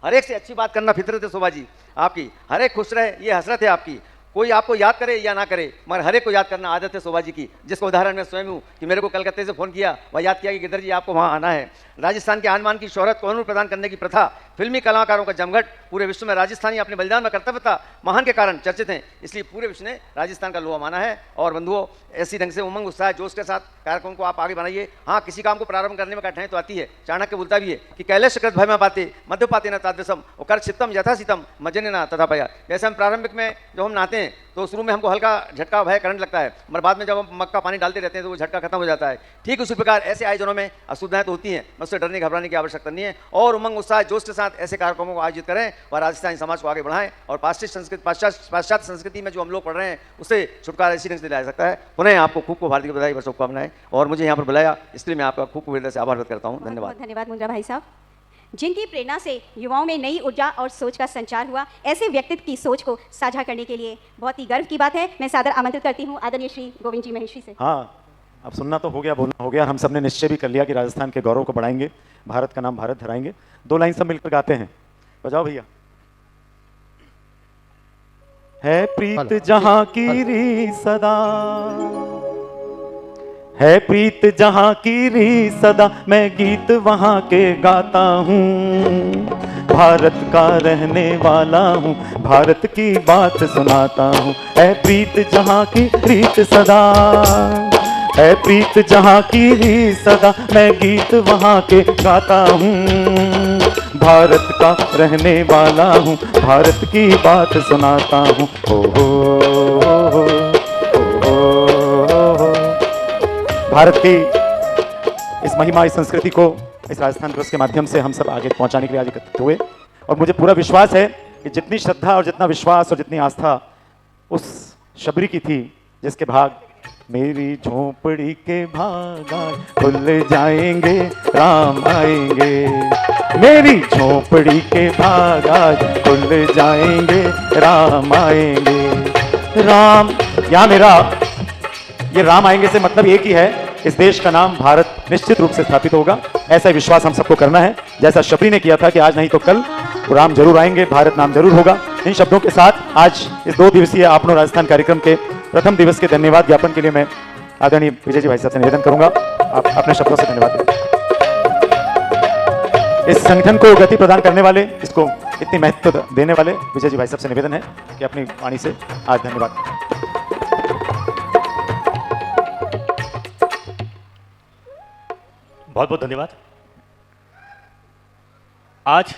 हर एक से अच्छी बात करना फितरत है शोभा जी आपकी, हर एक खुश रहे ये हसरत है आपकी। कोई आपको याद करे या ना करे मगर हर एक को याद करना आदत है शोभा जी की, जिसका उदाहरण मैं स्वयं हूँ कि मेरे को कलकत्ते से फ़ोन किया, वह याद किया कि गिरधर जी आपको वहाँ आना है। राजस्थान के आनमान की शोहरत को अनुरूप प्रदान करने की प्रथा, फिल्मी कलाकारों का जमघट, पूरे विश्व में राजस्थानी अपने बलिदान व कर्तव्यता महान के कारण चर्चित हैं, इसलिए पूरे विश्व ने राजस्थान का लोहा माना है। और बंधुओं, ऐसी ढंग से उमंग उत्साह जोश के साथ कार्यक्रम को आप आगे बढ़ाइए। हाँ, किसी काम को प्रारंभ करने में कठिनाई तो आती है, चाणक्य बोलता भी है कि कैलेश कृत भय में पाते मध्य पाते न तादृशम और कर चित्तम यथा सीतम मजने न तथा पया। जैसे हम प्रारंभिक में जब हम नहाते हैं तो शुरू में हमको हल्का झटका भय करंट लगता है, मगर बाद में जब हम मग का पानी डालते रहते हैं तो वो झटका खत्म हो जाता है। ठीक उसी प्रकार ऐसे आयोजनों में अशुद्धियाँ तो होती हैं, उससे डरने घबराने की आवश्यकता नहीं है। और उमंग उत्साह जोश के साथ ऐसे कार्यक्रमों को आयोजित करें और राजस्थानी समाज को आगे बढ़ाएं और पाश्चात्य संस्कृति में जो हम लोग पढ़ रहे हैं उससे छुटकारा इसी ढंग से दिलाया जा सकता है। पुनः आपको खूब हार्दिक बधाई और शुभकामनाएं, और मुझे यहाँ पर बुलाया इसलिए मैं आपका खूब हृदय से आभार व्यक्त करता हूँ। धन्यवाद। धन्यवाद मुंजा भाई साहब, जिनकी प्रेरणा से युवाओं में नई ऊर्जा और सोच का संचार हुआ। ऐसे व्यक्तित्व की सोच को साझा करने के लिए बहुत ही गर्व की बात है। मैं सादर आमंत्रित करती हूँ आदरणीय श्री गोविंद जी महेश्वरी से। हाँ, अब सुनना तो हो गया, बोलना हो गया। हम सब ने निश्चय भी कर लिया कि राजस्थान के गौरव को बढ़ाएंगे, भारत का नाम भारत धराएंगे। 2 लाइन सब मिलकर गाते हैं, बजाओ भैया। है प्रीत जहां की री सदा, है प्रीत जहां की री सदा, मैं गीत वहां के गाता हूँ। भारत का रहने वाला हूँ, भारत की बात सुनाता हूँ। है प्रीत जहां की रीत सदा, है प्रीत जहां की री सदा, मैं गीत वहां के गाता हूँ। भारत का रहने वाला हूँ, भारत की बात सुनाता हूँ। भारत की इस महिमा, इस संस्कृति को इस राजस्थान दिवस के माध्यम से हम सब आगे पहुंचाने के लिए आज एकत्रित हुए। और मुझे पूरा विश्वास है कि जितनी श्रद्धा और जितना विश्वास और जितनी आस्था उस शबरी की थी, जिसके भाग मेरी झोपड़ी के भाग खुल जाएंगे, राम आएंगे। मेरी झोपड़ी के भाग खुल जाएंगे, राम आएंगे। राम, यहाँ मेरा ये राम आएंगे से मतलब एक ही है, इस देश का नाम भारत निश्चित रूप से स्थापित होगा। ऐसा विश्वास हम सबको करना है, जैसा शबरी ने किया था कि आज नहीं तो कल तो राम जरूर आएंगे, भारत नाम जरूर होगा। इन शब्दों के साथ आज इस 2 दिवसीय आपनो राजस्थान कार्यक्रम के प्रथम दिवस के धन्यवाद ज्ञापन के लिए मैं आदरणीय विजय जी भाई साहब से निवेदन करूंगा, आप अपने शब्दों से धन्यवाद दें। इस संगठन को गति प्रदान करने वाले, इसको इतनी महत्व देने वाले विजय जी भाई साहब से निवेदन है कि अपनी वाणी से आज धन्यवाद। बहुत बहुत धन्यवाद। आज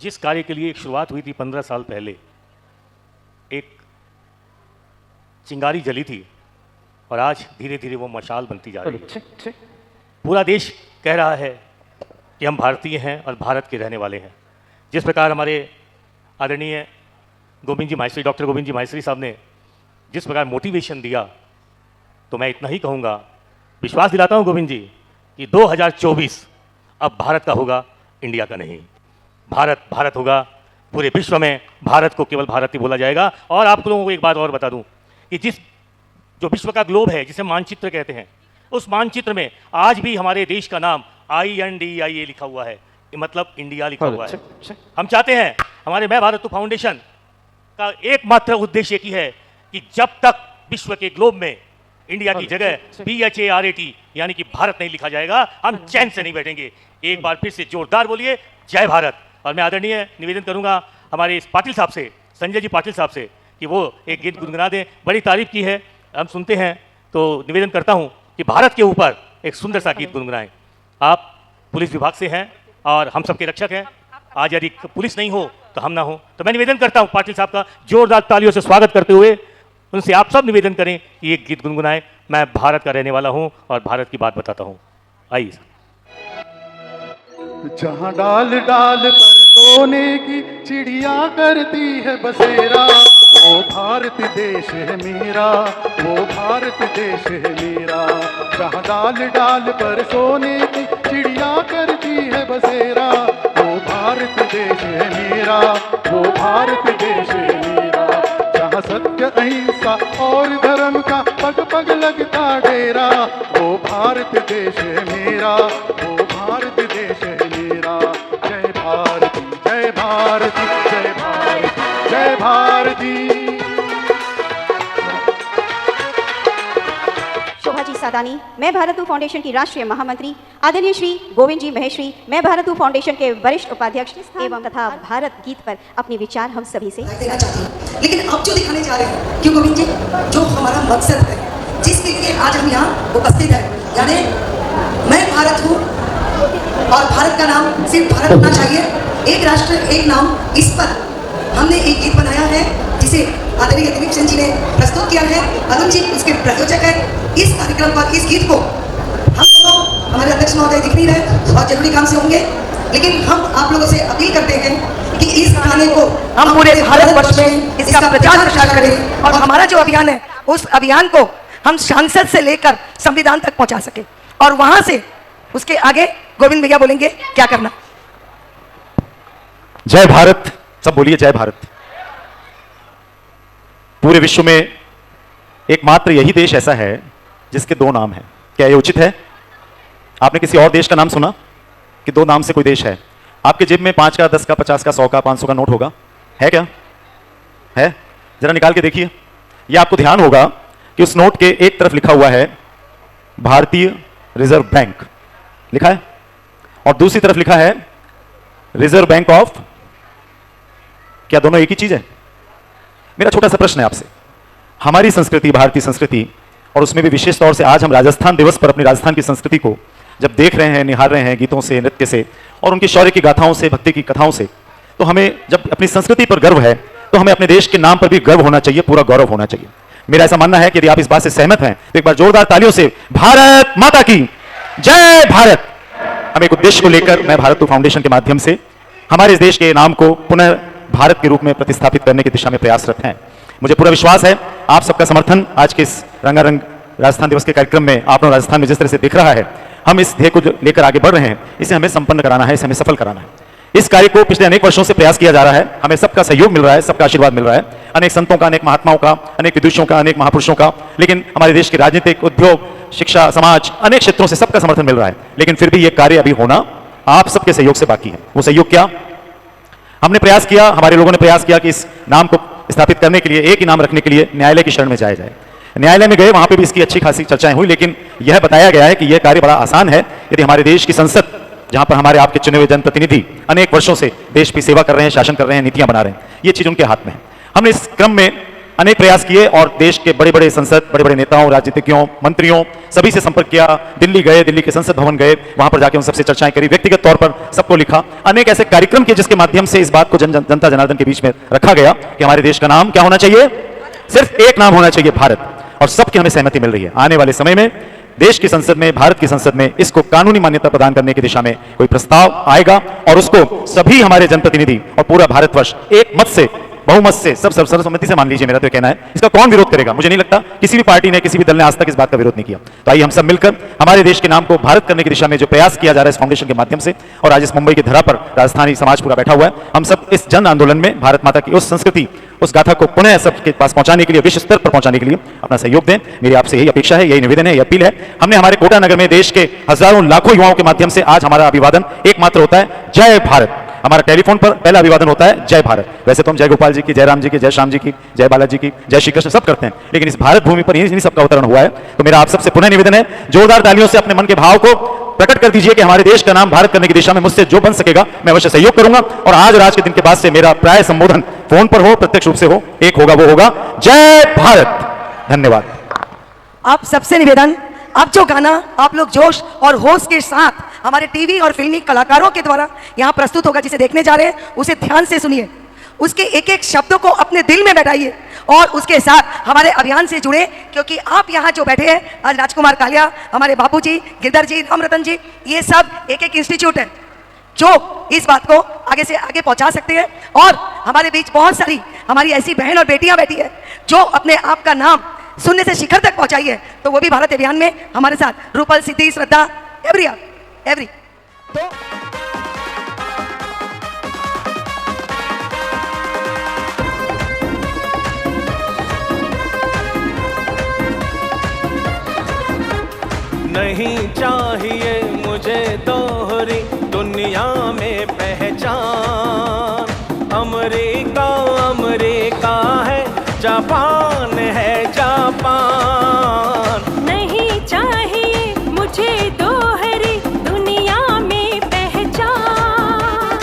जिस कार्य के लिए एक शुरुआत हुई थी 15 साल पहले, एक चिंगारी जली थी और आज धीरे धीरे वो मशाल बनती जा रही है। पूरा देश कह रहा है कि हम भारतीय हैं और भारत के रहने वाले हैं। जिस प्रकार हमारे आदरणीय गोविंद जी माहेश्वरी, डॉक्टर गोविंद जी माहेश्वरी साहब ने जिस प्रकार मोटिवेशन दिया, तो मैं इतना ही कहूँगा, विश्वास दिलाता हूँ गोविंद जी कि 2024 अब भारत का होगा, इंडिया का नहीं। भारत भारत होगा, पूरे विश्व में भारत को केवल भारत ही बोला जाएगा। और आप लोगों को एक बात और बता दूं कि जो विश्व का ग्लोब है, जिसे मानचित्र कहते हैं, उस मानचित्र में आज भी हमारे देश का नाम INDIA लिखा हुआ है, मतलब इंडिया लिखा हुआ है। हम चाहते हैं, हमारे मैं भारत फाउंडेशन का एकमात्र उद्देश्य एक ही है कि जब तक विश्व के ग्लोब में इंडिया की जगह BHARAT यानी कि भारत नहीं लिखा जाएगा, हम चैन से नहीं बैठेंगे। एक बार फिर से जोरदार बोलिए जय भारत। और मैं आदरणीय निवेदन करूंगा हमारे इस पाटिल साहब से, संजय जी पाटिल साहब से, कि वो एक गीत गुनगुना दें। बड़ी तारीफ की है, हम सुनते हैं, तो निवेदन करता हूं कि भारत के ऊपर एक सुंदर सा गीत गुनगुनाएं। आप पुलिस विभाग से हैं और हम सबके रक्षक हैं, आज यदि पुलिस नहीं हो तो हम ना हो। तो मैं निवेदन करता हूं पाटिल साहब का जोरदार तालियों से स्वागत करते हुए उनसे आप सब निवेदन करें कि ये गीत गुनगुनाएं। मैं भारत का रहने वाला हूं और भारत की बात बताता हूं। आइए। जहाँ डाल डाल पर सोने की चिड़िया करती है बसेरा, वो भारत देश है मेरा, वो भारत देश है मेरा। जहाँ डाल डाल पर सोने की चिड़िया करती है बसेरा, वो भारत देश है मेरा, वो भारत देश है मेरा। जहाँ सत्य अहिंसा और धर्म का पग पग लगता डेरा, वो भारत देश है मेरा, वो भारत देश है मेरा। जय भारती जय भारती जय भारती जय भारती। शोभा जी सादानी, मैं भारत हूँ फाउंडेशन की राष्ट्रीय महामंत्री आदरणीय श्री गोविंद जी महेश्वरी, मैं भारत हूँ फाउंडेशन के वरिष्ठ उपाध्यक्ष एवं तथा भारत गीत पर अपने विचार हम सभी से देना चाहती हूँ। लेकिन अब जो दिखाने जा रहे हैं, क्यों गोविंद जी, जो हमारा मकसद है जिसके लिए आज हम यहाँ उपस्थित हैं, यानी मैं भारत हूँ और भारत का नाम सिर्फ भारत होना चाहिए, एक राष्ट्र एक नाम, इस पर हमने एक गीत बनाया है जिसे आदरणीय दिलीप सिंह जी ने प्रस्तुत किया है। अरुण जी इसके प्रयोजक है। इस कार्यक्रम पर इस गीत को हम दोनों, हमारे अध्यक्ष महोदय दिख नहीं रहे और जरूरी काम से होंगे, लेकिन हम आप लोगों से अपील करते हैं कि इस गाने को हम पूरे भारतवर्ष में इसका प्रचार प्रसार करें और हमारा जो अभियान है उस अभियान को हम सांसद से लेकर संविधान तक पहुंचा सके, और वहां से उसके आगे गोविंद भैया बोलेंगे क्या करना। जय भारत, सब बोलिए जय भारत। पूरे विश्व में एकमात्र यही देश ऐसा है जिसके दो नाम हैं। क्या ये उचित है? आपने किसी और देश का नाम सुना कि दो नाम से कोई देश है? आपके जेब में 5 का, 10 का, 50 का, 100 का, 500 का नोट होगा? है क्या? है? जरा निकाल के देखिए। ये आपको ध्यान होगा कि उस नोट के एक तरफ लिखा हुआ है भारतीय रिजर्व बैंक लिखा है, और दूसरी तरफ लिखा है रिजर्व बैंक ऑफ। क्या दोनों एक ही चीज है? मेरा छोटा सा प्रश्न है आपसे, हमारी संस्कृति, भारतीय संस्कृति, और उसमें भी विशेष तौर से आज हम राजस्थान दिवस पर अपनी राजस्थान की संस्कृति को जब देख रहे हैं, निहार रहे हैं गीतों से, नृत्य से और उनकी शौर्य की गाथाओं से, भक्ति की कथाओं से, तो हमें जब अपनी संस्कृति पर गर्व है तो हमें अपने देश के नाम पर भी गर्व होना चाहिए, पूरा गौरव होना चाहिए। मेरा ऐसा मानना है कि यदि आप इस बात से सहमत हैं तो एक बार जोरदार तालियों से भारत माता की जय भारत। हम एक उद्देश्य को लेकर मैं भारत फाउंडेशन के माध्यम से हमारे इस देश के नाम को पुनः भारत के रूप में प्रतिस्थापित करने की दिशा में प्रयासरत हैं। मुझे पूरा विश्वास है आप सबका समर्थन आज के इस रंगारंग राजस्थान दिवस के कार्यक्रम में आप लोग राजस्थान में जिस तरह से दिख रहा है, हम इस ध्येय को लेकर आगे बढ़ रहे हैं, इसे हमें संपन्न कराना है, इसे हमें सफल कराना है। इस कार्य को पिछले अनेक वर्षों से प्रयास किया जा रहा है, हमें सबका सहयोग मिल रहा है, सबका आशीर्वाद मिल रहा है, अनेक संतों का, अनेक महात्माओं का, अनेक विदुषियों का, अनेक महापुरुषों का, लेकिन हमारे देश के राजनीतिक, उद्योग, शिक्षा, समाज, अनेक क्षेत्रों से सबका समर्थन मिल रहा है। लेकिन फिर भी ये कार्य अभी होना आप सबके सहयोग से बाकी है। वो सहयोग क्या? हमने प्रयास किया, हमारे लोगों ने प्रयास किया कि इस नाम को स्थापित करने के लिए, एक ही नाम रखने के लिए न्यायालय की शरण में जाया जाए। न्यायालय में गए, वहां पे भी इसकी अच्छी खासी चर्चाएं हुई, लेकिन यह बताया गया है कि यह कार्य बड़ा आसान है यदि हमारे देश की संसद, जहां पर हमारे आपके चुने हुए जनप्रतिनिधि अनेक वर्षों से देश की सेवा कर रहे हैं, शासन कर रहे हैं, नीतियां बना रहे हैं, ये चीज उनके हाथ में है। हमने इस क्रम में अनेक प्रयास किए और देश के बड़े बड़े संसद, बड़े बड़े नेताओं, राजनीतिज्ञों, मंत्रियों, सभी से संपर्क किया। दिल्ली गए, दिल्ली के संसद भवन गए, वहां पर जाकर उन सबसे चर्चाएं करी, व्यक्तिगत तौर पर सबको लिखा, अनेक ऐसे कार्यक्रम किए जिसके माध्यम से इस बात को जनता जनार्दन के बीच में रखा गया कि हमारे देश का नाम क्या होना चाहिए? सिर्फ एक नाम होना चाहिए, भारत। और सबकी हमें सहमति मिल रही है। आने वाले समय में देश की संसद में, भारत की संसद में इसको कानूनी मान्यता प्रदान करने की दिशा में कोई प्रस्ताव आएगा और उसको सभी हमारे जनप्रतिनिधि और पूरा भारतवर्ष एक मत से, बहुमत से, सब सर्वसम्मति से मान लीजिए, मेरा तो कहना है। इसका कौन विरोध करेगा? मुझे नहीं लगता किसी भी पार्टी ने, किसी भी दल ने आज तक इस बात का विरोध नहीं किया। तो आइए हम सब मिलकर हमारे देश के नाम को भारत करने की दिशा में जो प्रयास किया जा रहा है इस फाउंडेशन के माध्यम से, और आज इस मुंबई की धरा पर राजस्थानी समाज पूरा बैठा हुआ है, हम सब इस जन आंदोलन में भारत माता की उस संस्कृति, उस गाथा को पुनः सबके पास पहुंचाने के लिए, विश्व स्तर पर पहुंचाने के लिए अपना सहयोग दें। मेरी आपसे यही अपेक्षा है, यही निवेदन है, यही अपील है। हमने हमारे कोटा नगर में देश के हजारों लाखों युवाओं के माध्यम से आज हमारा अभिवादन एकमात्र होता है, जय भारत। हमारा टेलीफोन पर पहला अभिवादन होता है जय भारत। वैसे तो हम जय गोपाल जी की, जय राम जी की, जय श्याम जी की, जय बालाजी की, जय श्री कृष्ण सब करते हैं, लेकिन इस भारत भूमि पर इन्हीं सबका अवतरण हुआ है। तो मेरा आप सबसे पुनः निवेदन है, जोरदार तालियों से अपने मन के भाव को प्रकट कर दीजिए कि हमारे देश का नाम भारत करने की दिशा में मुझसे जो बन सकेगा मैं अवश्य सहयोग करूंगा। और आज और आज के दिन के बाद से मेरा प्राय संबोधन फोन पर हो, प्रत्यक्ष रूप से हो, एक होगा वो होगा जय भारत। धन्यवाद। आप सबसे निवेदन, अब जो गाना आप लोग जोश और होश के साथ हमारे टीवी और फिल्मी कलाकारों के द्वारा यहाँ प्रस्तुत होगा, जिसे देखने जा रहे हैं, उसे ध्यान से सुनिए, उसके एक एक शब्दों को अपने दिल में बैठाइए और उसके साथ हमारे अभियान से जुड़े, क्योंकि आप यहाँ जो बैठे हैं आज, राजकुमार कालिया, हमारे बाबूजी, गिरधर जी, रामरतन जी, ये सब एक एक इंस्टीट्यूट है जो इस बात को आगे से आगे पहुंचा सकते हैं। और हमारे बीच बहुत सारी हमारी ऐसी बहन और बेटियां बैठी है जो अपने आप का नाम शून्य से शिखर तक पहुंचाई है, तो वो भी भारत अभियान में हमारे साथ, रूपल, सिद्धि, श्रद्धा, एवरी तो नहीं चाहिए मुझे दोहरी दुनिया में पहचान। अमेरिका अमेरिका है, जापान है जापान। नहीं चाहिए मुझे दोहरी दुनिया में पहचान।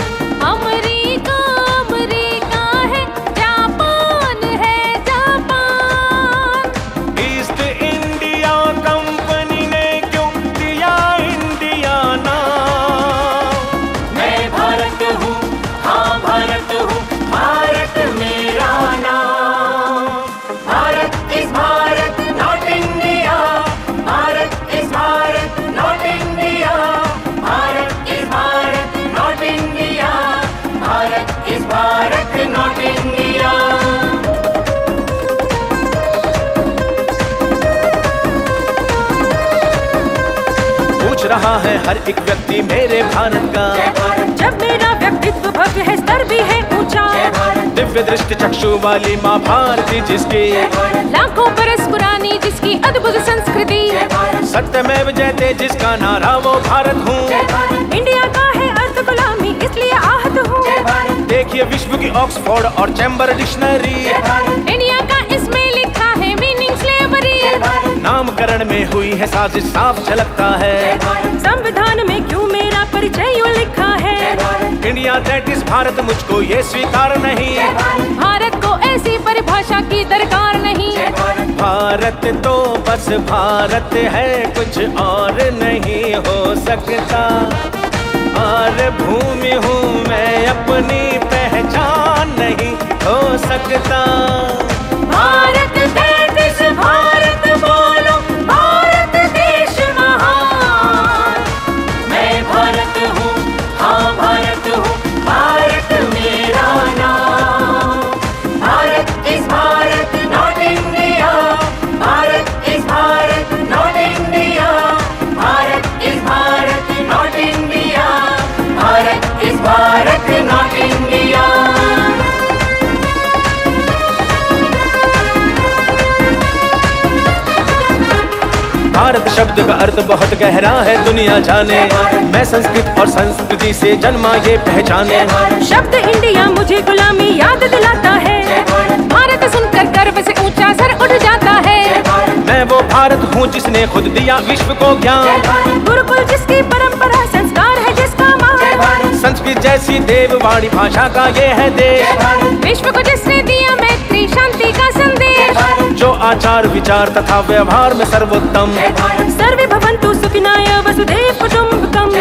अमेरिका अमेरिका है, जापान है जापान। ईस्ट इंडिया कंपनी ने क्यों दिया इंडिया नाम? मैं भारत हूँ, हाँ भारत हूँ, भारत मेरा नाम। भारत इस भारत नॉट इंडिया, भारत इस भारत नॉट इंडिया, भारत इस भारत नॉट इंडिया, भारत इस भारत नॉट इंडिया। पूछ रहा है हर एक व्यक्ति मेरे भारत का, जब मेरा व्यक्तित्व भव्य है, स्तर भी है ऊंचा। दिव्य दृष्टि चक्षु वाली माँ भारती जिसकी, लाखों बरस पुरानी जिसकी अद्भुत संस्कृति। सत्यमेव जयते जिसका नारा वो भारत हूँ। इंडिया का है अर्थ गुलामी, इसलिए आहत हूँ। देखिए विश्व की ऑक्सफोर्ड और चैम्बर डिक्शनरी, इंडिया का इसमें लिखा है मीनिंग स्लेवरी। नामकरण में हुई है साजिश, साफ झलकता है। संविधान में क्यों मेरा परिचय यूं लिखा है? इंडिया दैट इज भारत, मुझको ये स्वीकार नहीं। भारत को ऐसी परिभाषा की दरकार नहीं। भारत तो बस भारत है, कुछ और नहीं हो सकता। और भूमि हूँ मैं, अपनी पहचान नहीं हो सकता। भारत देश भारत बोलो, भारत देश महान। मैं भारत हूँ, हाँ भारत हूँ, भारत मेरा नाम। भारत इस भारत नॉट इंडिया, भारत इस भारत नॉट इंडिया, भारत इस भारत नॉट इंडिया, भारत इस भारत नॉट इंडिया। भारत शब्द का अर्थ बहुत गहरा है, दुनिया जाने। मैं संस्कृत और संस्कृति से जन्मा ये पहचाने। शब्द इंडिया मुझे गुलामी याद दिलाता है। भारत सुनकर गर्व से ऊंचा सर उठ जाता है। मैं वो भारत हूँ जिसने खुद दिया विश्व को ज्ञान। गुरुकुल जिसकी परंपरा, संस्कार है जिसका मान। संस्कृत जैसी देववाणी भाषा का ये है देश। विश्व को जिसने दिया मैत्री शांति का संदेश। जो आचार विचार तथा व्यवहार में सर्वोत्तम। सर्वे भवन्तु सुखिनाय वसुधैव कुटुम्बकम्।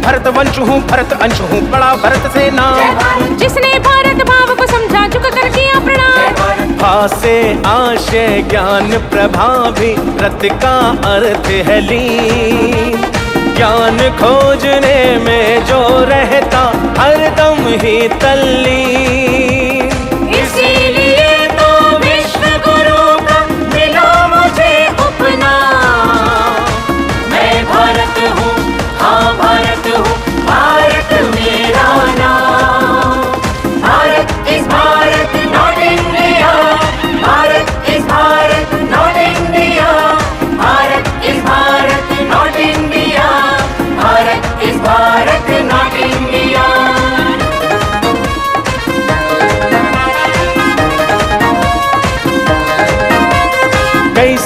भरत वंश हूँ, भरत अंश हूँ, बड़ा भरत से नाम। जिसने भारत भाव को समझा, झुक कर किया प्रणाम। भाषे आशय ज्ञान प्रभा भी रत का अर्थ है लीन। ज्ञान खोजने में जो रहता हरदम ही तल्लीन। इसीलिए तो विश्व गुरु का मिला मुझे उपनाम। मैं भारत हूँ, हाँ भारत हूँ, भारत मेरा नाम। भारत इस भारत नॉट इंडिया, भारत इस भारत नॉट इंडिया, भारत इस भारत नॉट इंडिया, भारत इस भारत नॉट इंडिया।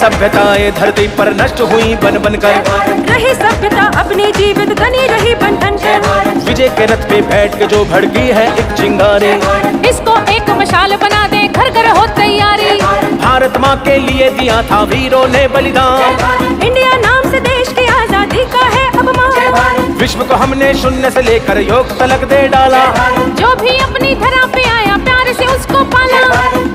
सभ्यताएं धरती पर नष्ट हुई बन बनकर, रही सभ्यता अपनी जीवित धनी रही बंधन कर। विजय के रथ पे बैठ के जो भड़की है एक चिंगारी, इसको एक मशाल बना दे, घर घर हो तैयारी। भारत माँ के लिए दिया था वीरों ने बलिदान, इंडिया नाम से देश की आजादी का है अपमान। विश्व को हमने शून्य से लेकर योग तलक दे डाला, जो भी अपनी धरा पे आया प्यार से उसको पाला।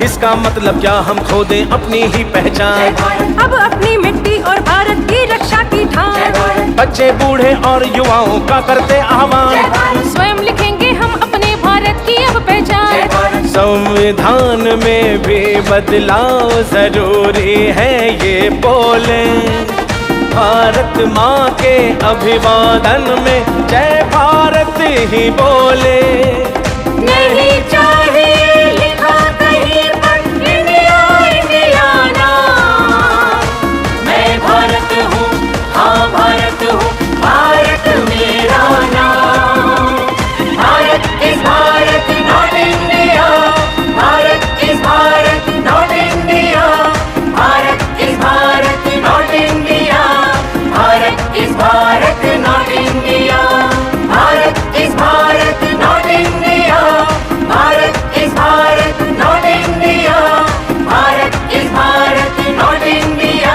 इसका मतलब क्या हम खो दें अपनी ही पहचान, अब अपनी मिट्टी और भारत की रक्षा की ठान। बच्चे बूढ़े और युवाओं का करते आह्वान, स्वयं लिखेंगे हम अपने भारत की अब पहचान। संविधान में भी बदलाव जरूरी है, ये बोले भारत माँ के अभिवादन में जय भारत ही बोले। नहीं चाहिए लिखा कहीं पर इंडिया इंडिया नाम। मैं भारत हूँ, हाँ भारत हूँ, भारत मेरा नाम। भारत इस भारत नॉट इंडिया, भारत इस भारत नॉट इंडिया, भारत इस भारत नॉट इंडिया, भारत इस भारत नॉट इंडिया, भारत इस भारत नॉट इंडिया, भारत इस भारत नॉट इंडिया, भारत इस भारत नॉट इंडिया,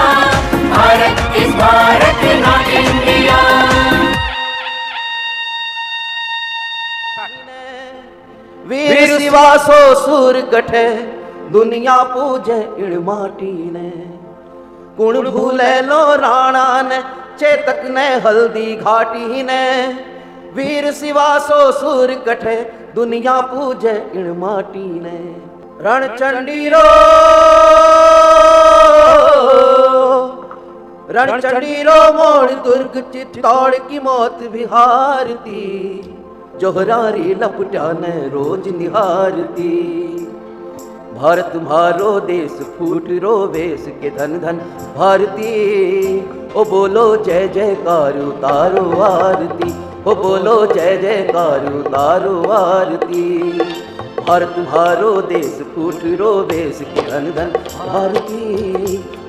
भारत इस भारत नॉट इंडिया। वीर सिवासो सूर गठे दुनिया पूजे इण माटी ने, कुण भूले लो राणा ने चेतक ने हल्दी घाटी ने। वीर सिवासो सूर गठे दुनिया पूजे इण माटी ने, रणचंडी रो मोड़ दुर्ग चित्तौड़ की मौत भी हारती, जोहरारी लपटा ने रोज निहारती। भारत तुम्हारो देश फूट रो वेश के धन धन भारती, ओ बोलो जय जयकार उतारो आरती, ओ बोलो जय जयकार उतारो आरती। भारत तुम्हारो देश फूट रो वेश के धन धन भारती,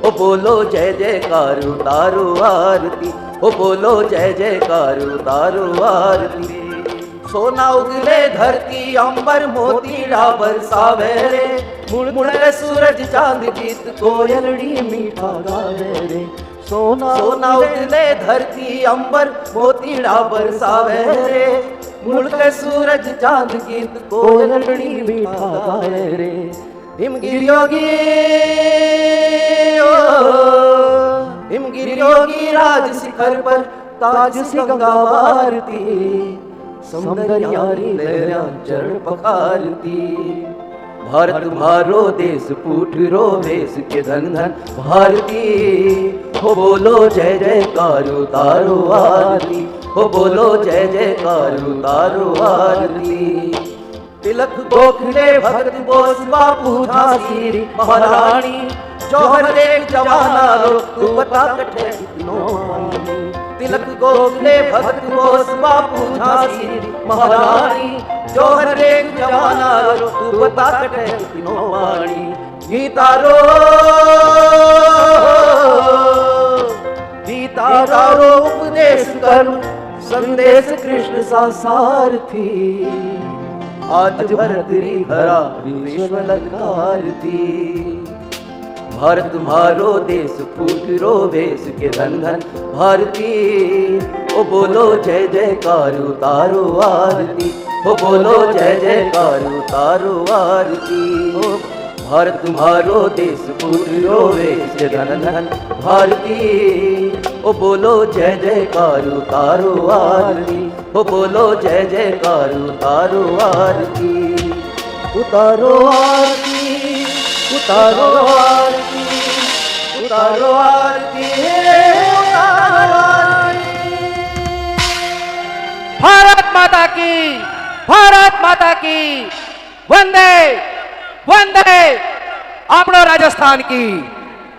ओ बोलो जय जयकार उतारो आरती, ओ बोलो जय जयकार उतारो आरती। सोना उगले धरती अंबर मोतीड़ा बरसावे रे, मुड़ मुड़ सूरज चांद गीत कोयलड़ी मीठा गावे रे। सोना उगले धरती अंबर मोतीड़ा बरसावे रे, मुड़ के सूरज चांद गीत कोयलड़ी मीठा गावे रे। हिमगिरी योगी राज शिखर पर ताज सी गंगा भारती, सौंदर्यारी लहरा चरण पखारती। भारत तुम्हारो देश फूट रो वेश के धन धन भारती, हो बोलो जय जयकार उतारो आरती, हो बोलो जय जयकार उतारो आरती। तिलक गोखले भगत बोस बापू झांसी री महारानी, जौहर एक जवाना रो तू बता कटे कितनो आनी। तिलक गोखले भगत बोस बापू झांसी री महारानी, जौहर एक जवाना रो तू बता कटे कितनो आनी। गीता रो उपदेश कर्म संदेश कृष्ण सा सारथी, आज भरत री हरा विश्व ललकारती। भारत तुम्हारो देश फूट रो वेश के धन धन भारती, ओ बोलो जय जयकार उतारो आरती, ओ बोलो जय जयकार उतारो आरती। भारत तुम्हारो देश फूट रो वेश के धन धन भारती, ओ बोलो जय जयकार उतारो आरती, ओ बोलो जय जयकार उतारो आरती। उतारो आरती, उतारो आरती, उतारो आरती, उतारो आरती। भारत माता की, भारत माता की वंदे वंदे। आपनो राजस्थान की।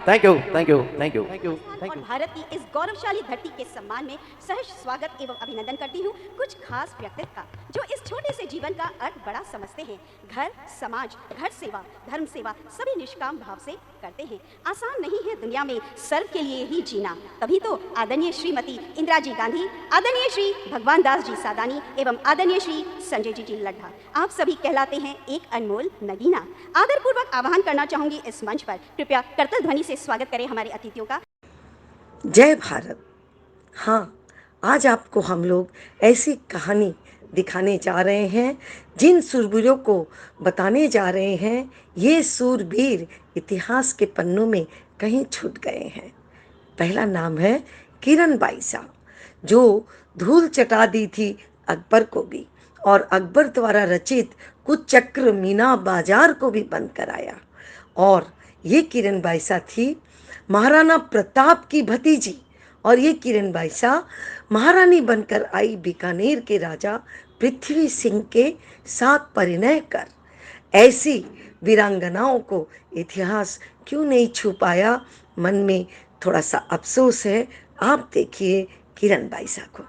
Thank you, thank you, thank you, thank you. और भारत की इस गौरवशाली धरती के सम्मान में सहर्ष स्वागत एवं अभिनंदन करती हूँ कुछ खास व्यक्तित्व का जो इस छोटे से जीवन का अर्थ बड़ा समझते हैं। घर, समाज, घर सेवा, धर्म सेवा सभी निष्काम भाव से करते हैं। आसान नहीं है दुनिया में सर्व के लिए ही जीना, तभी तो आदरणीय श्रीमती इंदिरा जी गांधी, आदरणीय श्री भगवान दास जी सादानी एवं आदरणीय श्री संजय जी लड्ढा आप सभी कहलाते हैं एक अनमोल नगीना। आदरपूर्वक आह्वान करना चाहूंगी इस मंच पर, कृपया करतल ध्वनि से स्वागत करें हमारे अतिथियों का। जय भारत। हाँ, आज आपको हम लोग ऐसी कहानी दिखाने जा रहे हैं जिन सूरवीरों को बताने जा रहे हैं ये सूरवीर इतिहास के पन्नों में कहीं छूट गए हैं। पहला नाम है किरण बाई साहब, जो धूल चटा दी थी अकबर को भी और अकबर द्वारा रचित कुछ चक्र मीना बाजार को भी बंद कराया। और ये किरण बाई साहब थी महाराणा प्रताप की भतीजी और ये किरण बाई साहब महारानी बनकर आई बीकानेर के राजा पृथ्वी सिंह के साथ परिणय कर। ऐसी वीरांगनाओं को इतिहास क्यों नहीं छू पाया, मन में थोड़ा सा अफसोस है। आप देखिए किरण बाई साहब को।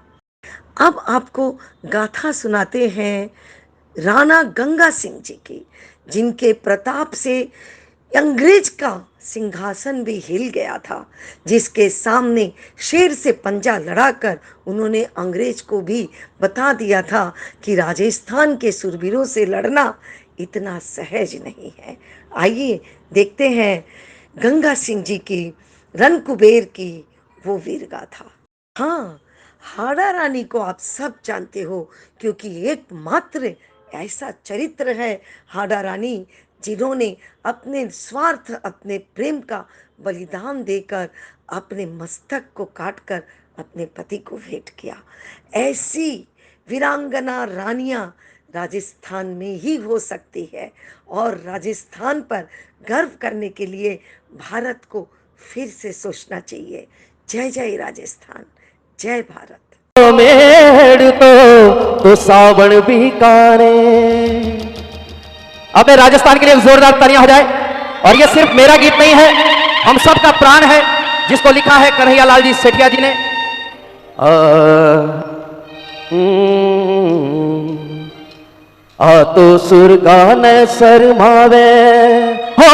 अब आपको गाथा सुनाते हैं राणा गंगा सिंह जी की, जिनके प्रताप से अंग्रेज का सिंहासन भी हिल गया था, जिसके सामने शेर से पंजा लड़ाकर उन्होंने अंग्रेज को भी बता दिया था कि राजस्थान के सूरवीरों से लड़ना इतना सहज नहीं है। आइए देखते हैं गंगा सिंह जी की रणकुबेर की वो वीर गाथा। हाँ, हाड़ा रानी को आप सब जानते हो, क्योंकि एकमात्र ऐसा चरित्र है हाड़ा रानी जिन्होंने अपने स्वार्थ, अपने प्रेम का बलिदान देकर अपने मस्तक को काटकर अपने पति को भेंट किया। ऐसी वीरांगना रानियां राजस्थान में ही हो सकती है और राजस्थान पर गर्व करने के लिए भारत को फिर से सोचना चाहिए। जय जय राजस्थान, जय भारत। मेड़ तो सावन भी काने। अब राजस्थान के लिए जोरदार तालियां हो जाए। और ये सिर्फ मेरा गीत नहीं है, हम सब का प्राण है, जिसको लिखा है कन्हैया लाल जी सेठिया जी ने। आ तो सुरगा ने शर्मावे हो,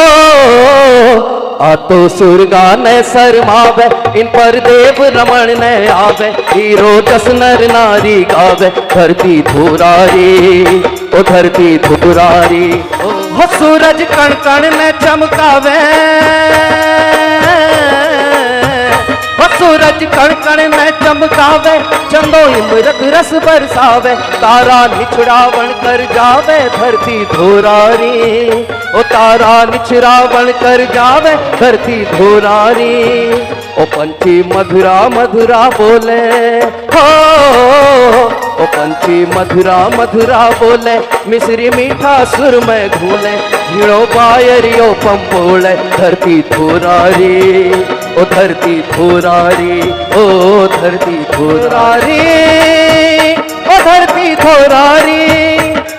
आ तो सुरगा ने शर्मावे, इन पर देव रमण ने आवे, हीरो जस नर नारी गावे, धरती धुरारी ओ धरती धुरारी। हो सूरज कण कण ने चमकावे, हो सूरज कण कण ने चमकावे, चंदो इमरत रस बरसावे, तारा निछड़ावन कर जावे, धरती धुरारी ओ तारा निछड़ावन कर जावे, धरती धुरारी। ओ पंछी मधुरा मधुरा बोले हो, ओ पंछी मधुरा मधुरा बोले, मिश्री मीठा सुर में घूले, झीणो बायरियो पंपोले, धरती धुरारी ओ धरती धुरारी ओ धरती धुरारी ओ धरती धुरारी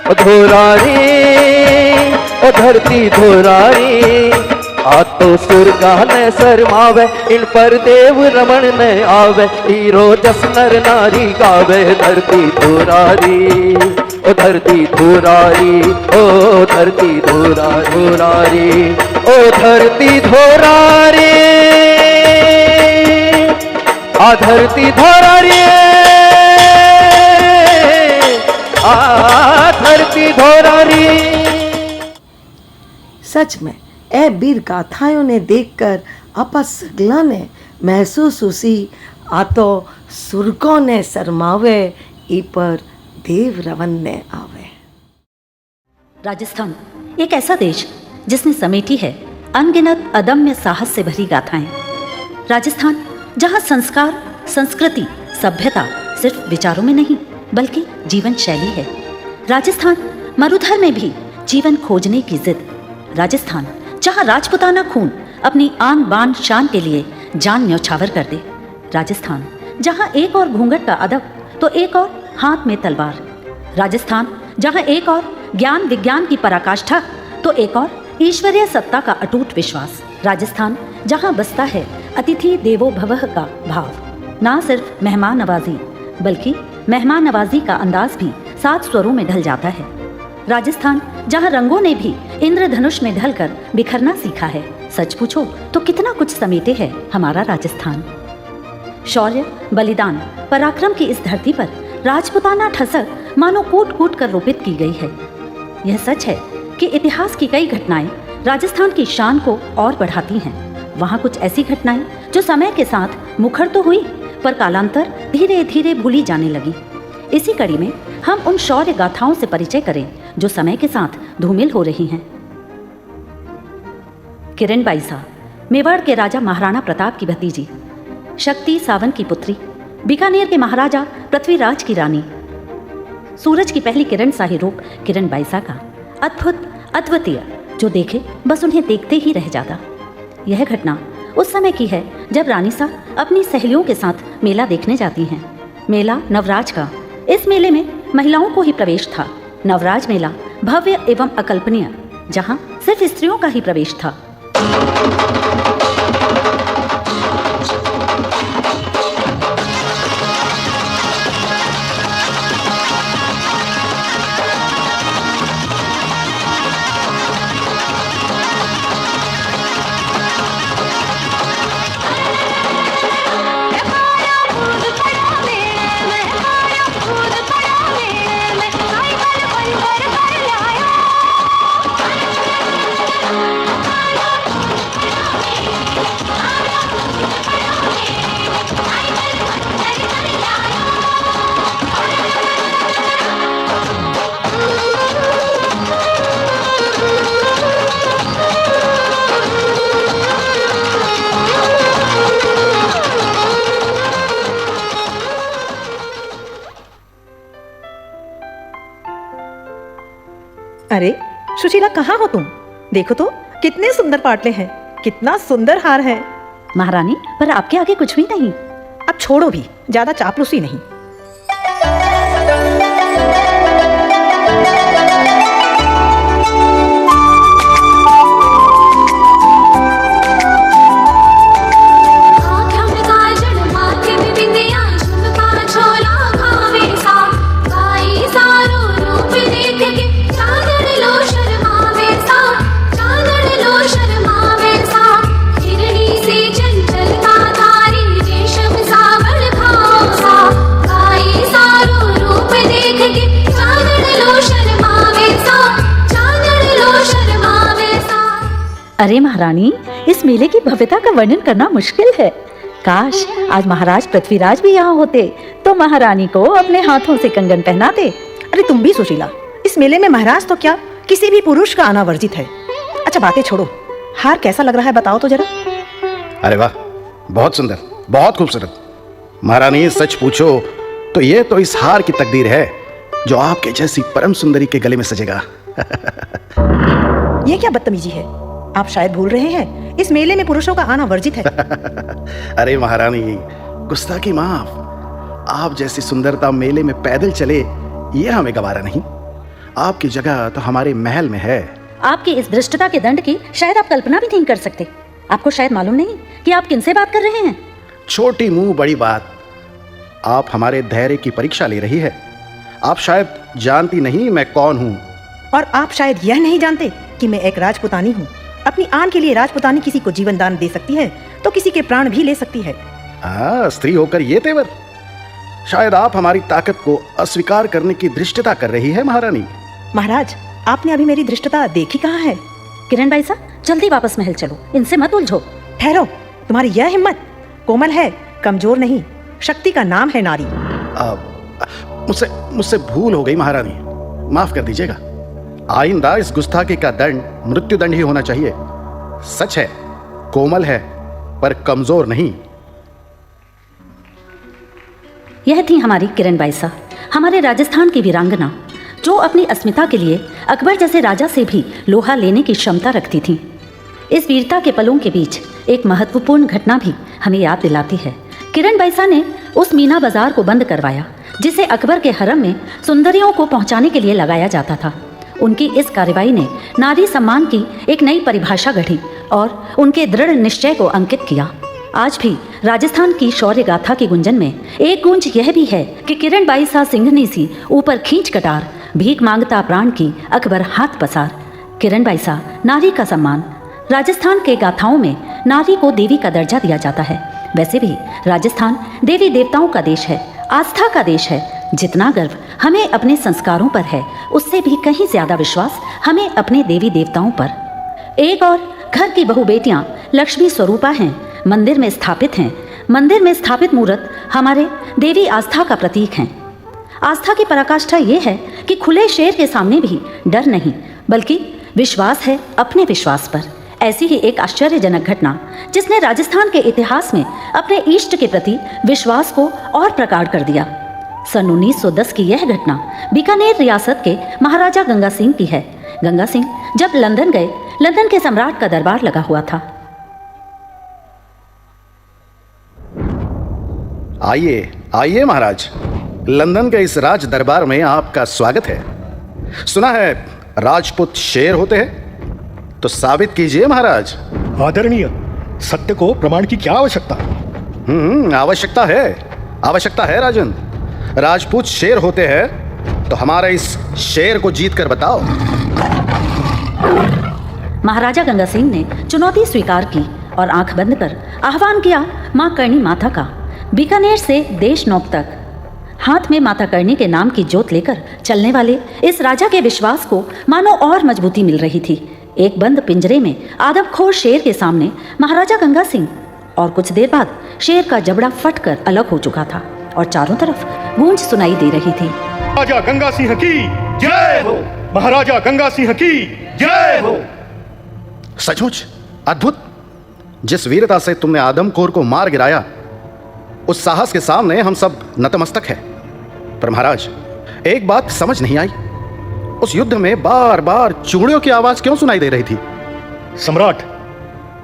ओ धुरारी ओ धरती धुरारी। आ तो सुरगा ने शर्मावे, इन पर देव रमण ने आवे, हीरो जस नर नारी गावे, धरती धुरारी ओ धरती धुरारी ओ धरती धुरारी ओ धरती धुरारी आ धरती धुरारी आ धरती धुरारी। सच में ए वीर गाथाओं ने देखकर आपा सगला ने महसूस उसी आ तो सुरगों ने शर्मावे, ई पर देव रवन ने आवे। राजस्थान एक ऐसा देश जिसने समेटी है अनगिनत अदम्य साहस से भरी गाथाएं। राजस्थान जहां संस्कार, संस्कृति, सभ्यता सिर्फ विचारों में नहीं बल्कि जीवन शैली है। राजस्थान मरुधर में भी जीवन खोजने की जिद। राजस्थान जहां राजपुताना खून अपनी आन बान शान के लिए जान न्यौछावर कर दे। राजस्थान जहां एक और घूंघट का अदब तो एक और हाथ में तलवार। राजस्थान जहां एक और ज्ञान विज्ञान की पराकाष्ठा तो एक और ईश्वरीय सत्ता का अटूट विश्वास। राजस्थान जहां बसता है अतिथि देवो भवः का भाव ना सिर्फ मेहमान नवाजी बल्कि मेहमान नवाजी का अंदाज भी 7 स्वरों में ढल जाता है। राजस्थान जहां रंगों ने भी इंद्रधनुष में ढलकर बिखरना सीखा है, सच पूछो तो कितना कुछ समेटे है हमारा राजस्थान। शौर्य, बलिदान, पराक्रम की इस धरती पर राजपुताना ठसक मानो कूट कूट कर रोपित की गई है। यह सच है कि इतिहास की कई घटनाएं राजस्थान की शान को और बढ़ाती हैं। वहाँ कुछ ऐसी घटनाएं जो समय के साथ मुखर तो हुई पर कालांतर धीरे धीरे भूली जाने लगी। इसी कड़ी में हम उन शौर्य गाथाओं से परिचय करें जो समय के साथ धूमिल हो रही हैं। किरण बाईसा, मेवाड़ के राजा महाराणा प्रताप की भतीजी, शक्ति सावंत की पुत्री, बीकानेर के महाराजा पृथ्वीराज की रानी। सूरज की पहली किरण सा ही रूप किरण बाईसा का, अद्भुत, अद्वितीय, जो देखे बस उन्हें देखते ही रह जाता। यह घटना उस समय की है जब रानी सा अपनी सहेलियों के साथ मेला देखने जाती हैं। मेला नवराज का। इस मेले में महिलाओं को ही प्रवेश था। नवराज मेला भव्य एवं अकल्पनीय, जहां सिर्फ स्त्रियों का ही प्रवेश था। अरे सुशीला, कहाँ हो तुम? देखो तो कितने सुंदर पाटले हैं, कितना सुंदर हार है। महारानी, पर आपके आगे कुछ भी नहीं। अब छोड़ो भी, ज्यादा चापलूसी नहीं। अरे महारानी, इस मेले की भव्यता का वर्णन करना मुश्किल है। काश आज महाराज पृथ्वीराज भी यहाँ होते तो महारानी को अपने हाथों से कंगन पहनाते। अरे तुम भी सुशीला, इस मेले में महाराज तो क्या किसी भी पुरुष का आना वर्जित है। अच्छा बातें छोड़ो, हार कैसा लग रहा है बताओ तो जरा। अरे वाह, बहुत सुंदर, बहुत खूबसूरत। महारानी सच पूछो तो ये तो इस हार की तकदीर है जो आपके जैसी परम सुंदरी के गले में सजेगा। ये क्या बदतमीजी है? आप शायद भूल रहे हैं इस मेले में पुरुषों का आना वर्जित है। अरे महारानी, गुस्ताखी माफ। आप जैसी सुंदरता मेले में पैदल चले ये हमें गवारा नहीं। आपकी जगह तो हमारे महल में है। आपकी इस धृष्टता के दंड की शायद आप कल्पना भी नहीं कर सकते। आपको शायद मालूम नहीं कि आप किनसे बात कर रहे हैं। छोटी मुंह बड़ी बात। आप हमारे धैर्य की परीक्षा ले रही है। आप शायद जानती नहीं मैं कौन हूँ। और आप शायद यह नहीं जानते कि मैं एक राजपुतानी हूँ। अपनी आन के लिए राजपुतानी किसी को जीवन दान दे सकती है तो किसी के प्राण भी ले सकती है। स्त्री होकर ये तेवर। शायद आप हमारी ताकत को अस्वीकार करने की धृष्टता कर रही है महारानी। महाराज, आपने अभी मेरी धृष्टता देखी कहाँ है? किरण बाईसा, जल्दी वापस महल चलो, इनसे मत उलझो। ठहरो, तुम्हारी यह हिम्मत? कोमल है, कमजोर नहीं। शक्ति का नाम है नारी। मुझसे भूल हो गई महारानी, माफ कर दीजिएगा। आइंदा इस गुस्ताखी का दंड मृत्युदंड ही होना चाहिए। सच है, कोमल है पर कमजोर नहीं। यह थी हमारी किरण बाईसा, हमारे राजस्थान की वीरांगना, जो अपनी अस्मिता के लिए अकबर जैसे राजा से भी लोहा लेने की क्षमता रखती थी। इस वीरता के पलों के बीच एक महत्वपूर्ण घटना भी हमें याद दिलाती है। किरण बाईसा ने उस मीना बाजार को बंद करवाया जिसे अकबर के हरम में सुंदरियों को पहुंचाने के लिए लगाया जाता था। उनकी इस कार्रवाई ने नारी सम्मान की एक नई परिभाषा गढ़ी और उनके दृढ़ निश्चय को अंकित किया। आज भी राजस्थान की शौर्य गाथा की गुंजन में एक गूंज यह भी है कि किरण बाई सा सिंघनी सी ऊपर खींच कटार, भीख मांगता प्राण की अकबर हाथ पसार। किरण बाई सा नारी का सम्मान। राजस्थान के गाथाओं में नारी को देवी का दर्जा दिया जाता है। वैसे भी राजस्थान देवी देवताओं का देश है, आस्था का देश है। जितना गर्व हमें अपने संस्कारों पर है, उससे भी कहीं ज्यादा विश्वास हमें अपने देवी देवताओं पर। एक और घर की बहु बेटियां लक्ष्मी स्वरूपा हैं, मंदिर में स्थापित हैं। मंदिर में स्थापित मूर्त हमारे देवी आस्था का प्रतीक हैं। आस्था की पराकाष्ठा ये है कि खुले शेर के सामने भी डर नहीं, बल्कि विश्वास है अपने विश्वास पर। ऐसी ही एक आश्चर्यजनक घटना जिसने राजस्थान के इतिहास में अपने इष्ट के प्रति विश्वास को और प्रगाढ़ कर दिया। सन 1910 की यह घटना बीकानेर रियासत के महाराजा गंगा सिंह की है। गंगा सिंह जब लंदन गए, लंदन के सम्राट का दरबार लगा हुआ था। आइए आइए महाराज, लंदन के इस राज दरबार में आपका स्वागत है। सुना है राजपूत शेर होते हैं, तो साबित कीजिए महाराज। आदरणीय, सत्य को प्रमाण की क्या आवश्यकता? आवश्यकता है राजन। राजपूत शेर होते हैं तो हमारे इस शेर को जीत कर बताओ। महाराजा गंगा सिंह ने चुनौती स्वीकार की और आंख बंद कर आह्वान किया मां करणी माता का। बीकानेर से देशनोक तक हाथ में माता करणी के नाम की जोत लेकर चलने वाले इस राजा के विश्वास को मानो और मजबूती मिल रही थी। एक बंद पिंजरे में आदमखोर शेर के सामने महाराजा गंगा सिंह, और कुछ देर बाद शेर का जबड़ा फटकर अलग हो चुका था और चारों तरफ गूंज सुनाई दे रही थी। महाराजा गंगा सिंह की जय हो, महाराजा गंगा सिंह की जय हो। सचमुच अद्भुत। जिस वीरता से तुमने आदमखोर को मार गिराया, उस साहस के सामने हम सब नतमस्तक हैं। पर महाराज, एक बात समझ नहीं आई, उस युद्ध में बार बार चूड़ियों की आवाज क्यों सुनाई दे रही थी? सम्राट,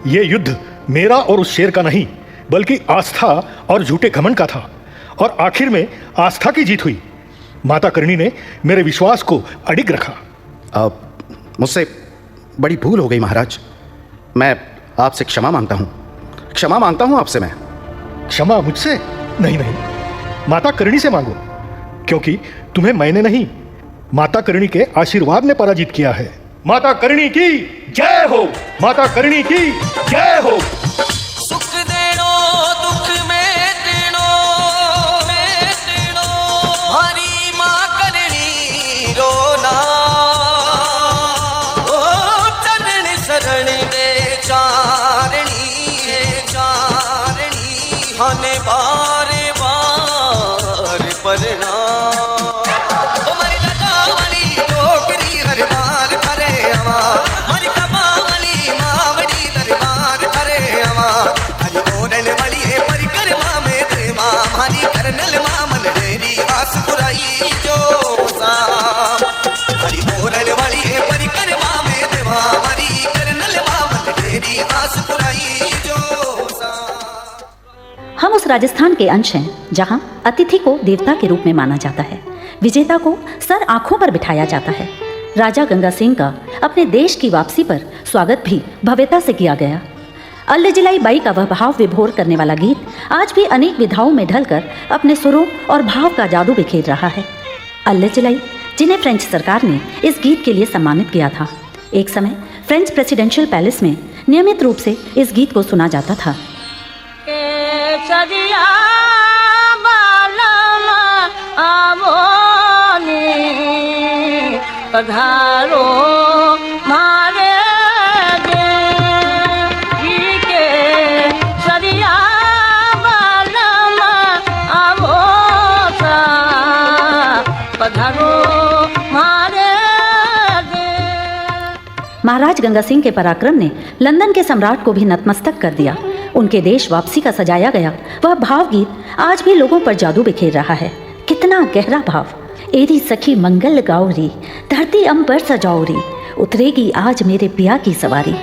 ये युद्ध मेरा और उस शेर का नहीं, बल्कि आस्था और झूठे घमंड का था, और आखिर में आस्था की जीत हुई। माता करणी ने मेरे विश्वास को अडिग रखा। अब मुझसे बड़ी भूल हो गई महाराज। मैं आपसे क्षमा मांगता हूं आपसे मैं। क्षमा मुझसे? नहीं नहीं, माता करणी से मांगो, क्योंकि तुम्हें मैंने नहीं, माता करणी के आशीर्वाद ने पराजित किया है। माता करणी की जय हो, माता करणी की जय हो। सुख देनो दुख में देनो हरी माँ करणी रोना, ओ चरण शरण दे चारणी हने बार बार परना। हम उस राजस्थान के अंश हैं जहां अतिथि को देवता के रूप में माना जाता है, विजेता को सर आंखों पर बिठाया जाता है। राजा गंगा सिंह का अपने देश की वापसी पर स्वागत भी भव्यता से किया गया। अल्लजिलाई बाई का वह भाव विभोर करने वाला गीत आज भी अनेक विधाओं में ढलकर अपने सुरों और भाव का जादू बिखेर रहा है। अल्लजिलाई, जिन्हें फ्रेंच सरकार ने इस गीत के लिए सम्मानित किया था। एक समय फ्रेंच प्रेसिडेंशियल पैलेस में नियमित रूप से इस गीत को सुना जाता था। पधारो मारे देवी के सरिया बालम आवो सा, पधारो मारे महाराज गंगा सिंह के पराक्रम ने लंदन के सम्राट को भी नतमस्तक कर दिया। उनके देश वापसी का सजाया गया वह भावगीत आज भी लोगों पर जादू बिखेर रहा है। कितना गहरा भाव। एरी सखी मंगल गाओरी, धरती अंबर सजाओरी, उतरेगी आज मेरे पिया की सवारी।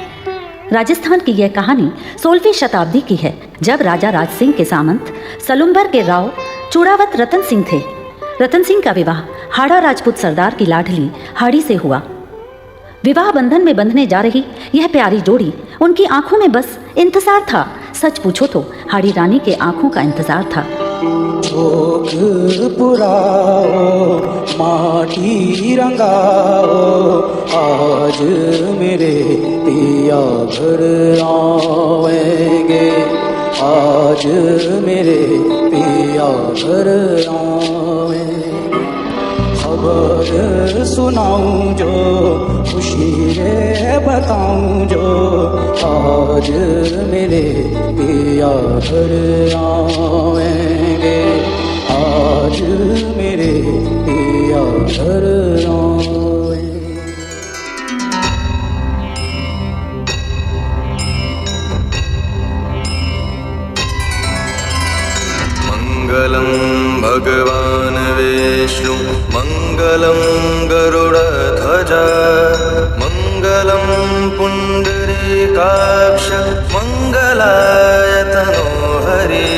राजस्थान की यह कहानी 16वीं शताब्दी की है, जब राजा राज सिंह के सामंत सलुम्बर के राव चूड़ावत रतन सिंह थे। रतन सिंह का विवाह हाड़ा राजपूत सरदार की लाडली हाड़ी से हुआ। विवाह बंधन में बंधने जा रही यह प्यारी जोड़ी, उनकी आंखों में बस इंतजार था सच पूछो तो हाड़ी रानी के आंखों का इंतजार था। भोग पुराओ माटी रंगाओ, आज मेरे पिया घर आएंगे, आज मेरे पिया घर आएंगे। खबर सुनाऊं जो खुशी रे बताऊं जो, आज मेरे पिया घर आएंगे, आज मेरे पिया घर आएंगे। मंगलम भगवान विष्णु मंगलम गरुड़ध्वज, मंगलम पुंडरीकाक्ष मंगलाय तनोहरि।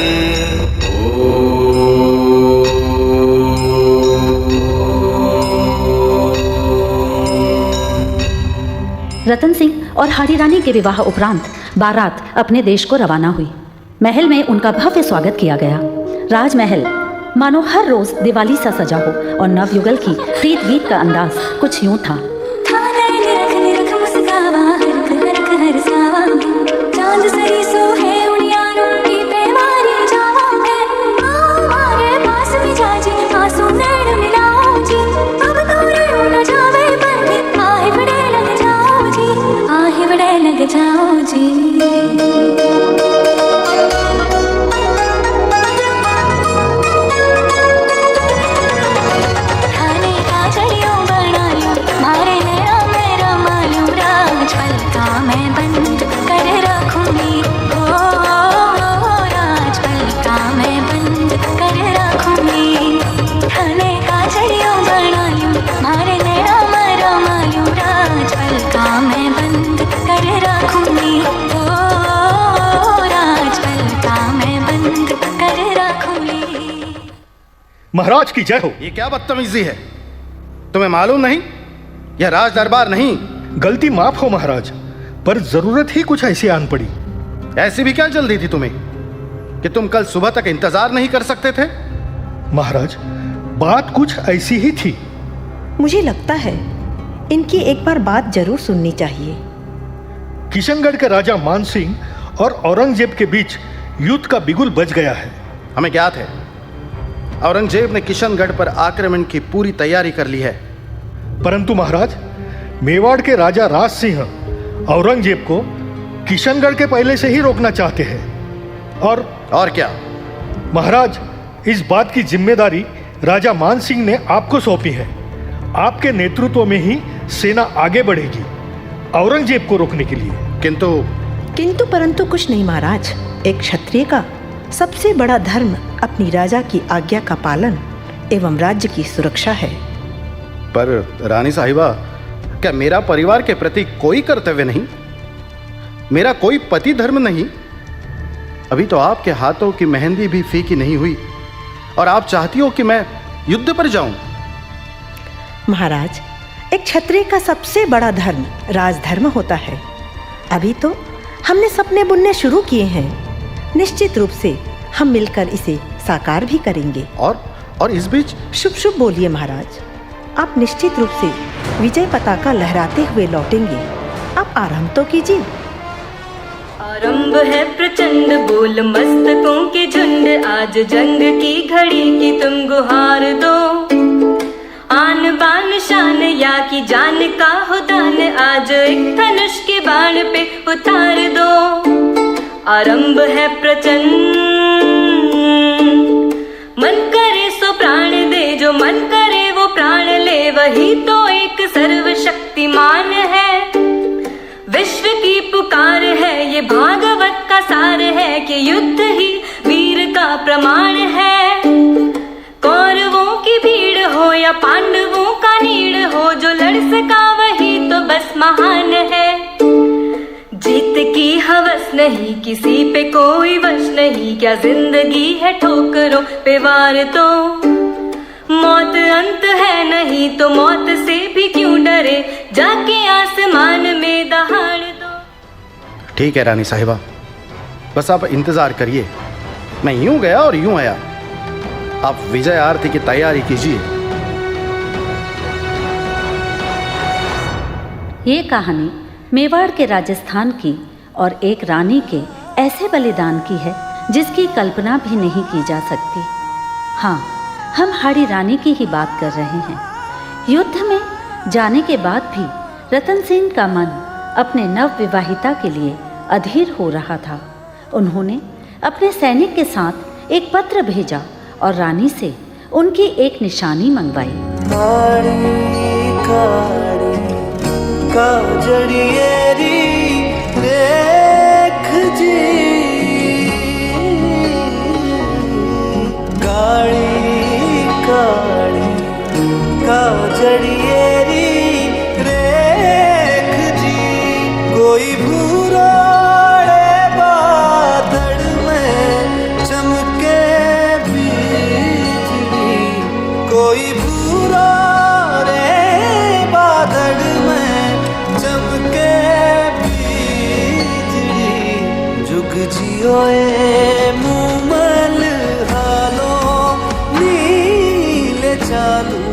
रतन सिंह और हाड़ी रानी के विवाह उपरांत बारात अपने देश को रवाना हुई। महल में उनका भव्य स्वागत किया गया। राजमहल मानो हर रोज दिवाली सा सजा हो और नवयुगल की प्रीत गीत का अंदाज कुछ यूं था। महाराज की जय हो। ये क्या बदतमीजी है, तुम्हें मालूम नहीं यह राज दरबार नहीं? गलती माफ हो महाराज, पर जरूरत ही कुछ ऐसी आन पड़ी। ऐसी भी क्या जल्दी थी तुम्हें कि तुम कल सुबह तक इंतजार नहीं कर सकते थे? महाराज बात कुछ ऐसी ही थी। मुझे लगता है इनकी एक बार बात जरूर सुननी चाहिए। किशनगढ़ के राजा मान सिंह और औरंगजेब के बीच युद्ध का बिगुल बज गया है। हमें ज्ञात है औरंगजेब ने किशनगढ़ पर आक्रमण की पूरी तैयारी कर ली है। परंतु महाराज मेवाड़ के राजा राज सिंह औरंगजेब को किशनगढ़ के पहले से ही रोकना चाहते हैं। और क्या महाराज, इस बात की जिम्मेदारी राजा मान सिंह ने आपको सौंपी है। आपके नेतृत्व में ही सेना आगे बढ़ेगी औरंगजेब को रोकने के लिए। किंतु परंतु कुछ नहीं महाराज। एक क्षत्रिय का सबसे बड़ा धर्म अपनी राजा की आज्ञा का पालन एवं राज्य की सुरक्षा है। पर रानी साहिबा, क्या मेरा परिवार के प्रति कोई कर्तव्य नहीं? मेरा कोई पति धर्म नहीं? अभी तो आपके हाथों की मेहंदी भी फीकी नहीं हुई और आप चाहती हो कि मैं युद्ध पर जाऊं? महाराज, एक क्षत्रिय का सबसे बड़ा धर्म राजधर्म होता है। अभी तो हमने सपने बुनने शुरू किए हैं। निश्चित रूप से हम मिलकर इसे साकार भी करेंगे। और इस बीच शुभ शुभ बोलिए महाराज। आप निश्चित रूप से विजय पताका लहराते हुए लौटेंगे। आप आरंभ तो कीजिए। आरंभ है प्रचंड बोल मस्तकों के झुंड, आज जंग की घड़ी की तुम गुहार दो। आन बान शान या की जान का हो दान, आज एक धनुष के बाण पे उतार दो। आरंभ है प्रचंड, मन करे सो प्राण दे, जो मन करे वो प्राण ले, वही तो एक सर्वशक्तिमान है। विश्व की पुकार है, ये भागवत का सार है कि युद्ध ही वीर का प्रमाण है। कौरवों की भीड़ हो या पांडवों का नीड़ हो, जो लड़ सका वही तो बस महान है। जीत की हवस नहीं, किसी पे कोई वश नहीं, क्या जिंदगी है ठोकरों पे वार तो। मौत अंत है नहीं तो मौत से भी क्यों डरे, जाके आसमान में दहाड़ दो। ठीक है रानी साहिबा, बस आप इंतजार करिए, मैं यूं गया और यूं आया। आप विजय आरती की तैयारी कीजिए। ये कहानी मेवाड़ के राजस्थान की और एक रानी के ऐसे बलिदान की है जिसकी कल्पना भी नहीं की जा सकती। हाँ, हम हाड़ी रानी की ही बात कर रहे हैं। युद्ध में जाने के बाद भी रतन सिंह का मन अपने नव विवाहिता के लिए अधीर हो रहा था। उन्होंने अपने सैनिक के साथ एक पत्र भेजा और रानी से उनकी एक निशानी मंगवाई। देख जी काली काली का जड़िएरी रेख जी, कोई भूराड़े बादल में चमके बिजली, कोई भूराड़े बादल में चमके बिजली, जुग जियो मुमल हालो नीले चालू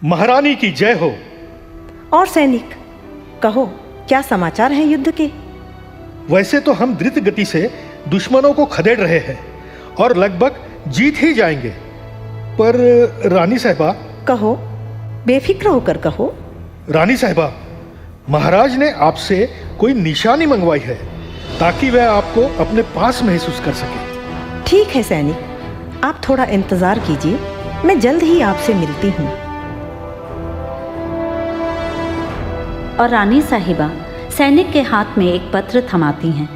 महारानी की जय हो। और सैनिक, कहो क्या समाचार हैं युद्ध के? वैसे तो हम द्रुत गति से दुश्मनों को खदेड़ रहे हैं और लगभग जीत ही जाएंगे, पर रानी साहिबा। कहो, बेफिक्र होकर कहो। रानी साहिबा, महाराज ने आपसे कोई निशानी मंगवाई है ताकि वह आपको अपने पास महसूस कर सके। ठीक है सैनिक, आप थोड़ा इंतजार कीजिए, मैं जल्द ही आपसे मिलती हूँ। और रानी साहिबा सैनिक के हाथ में एक पत्र थमाती हैं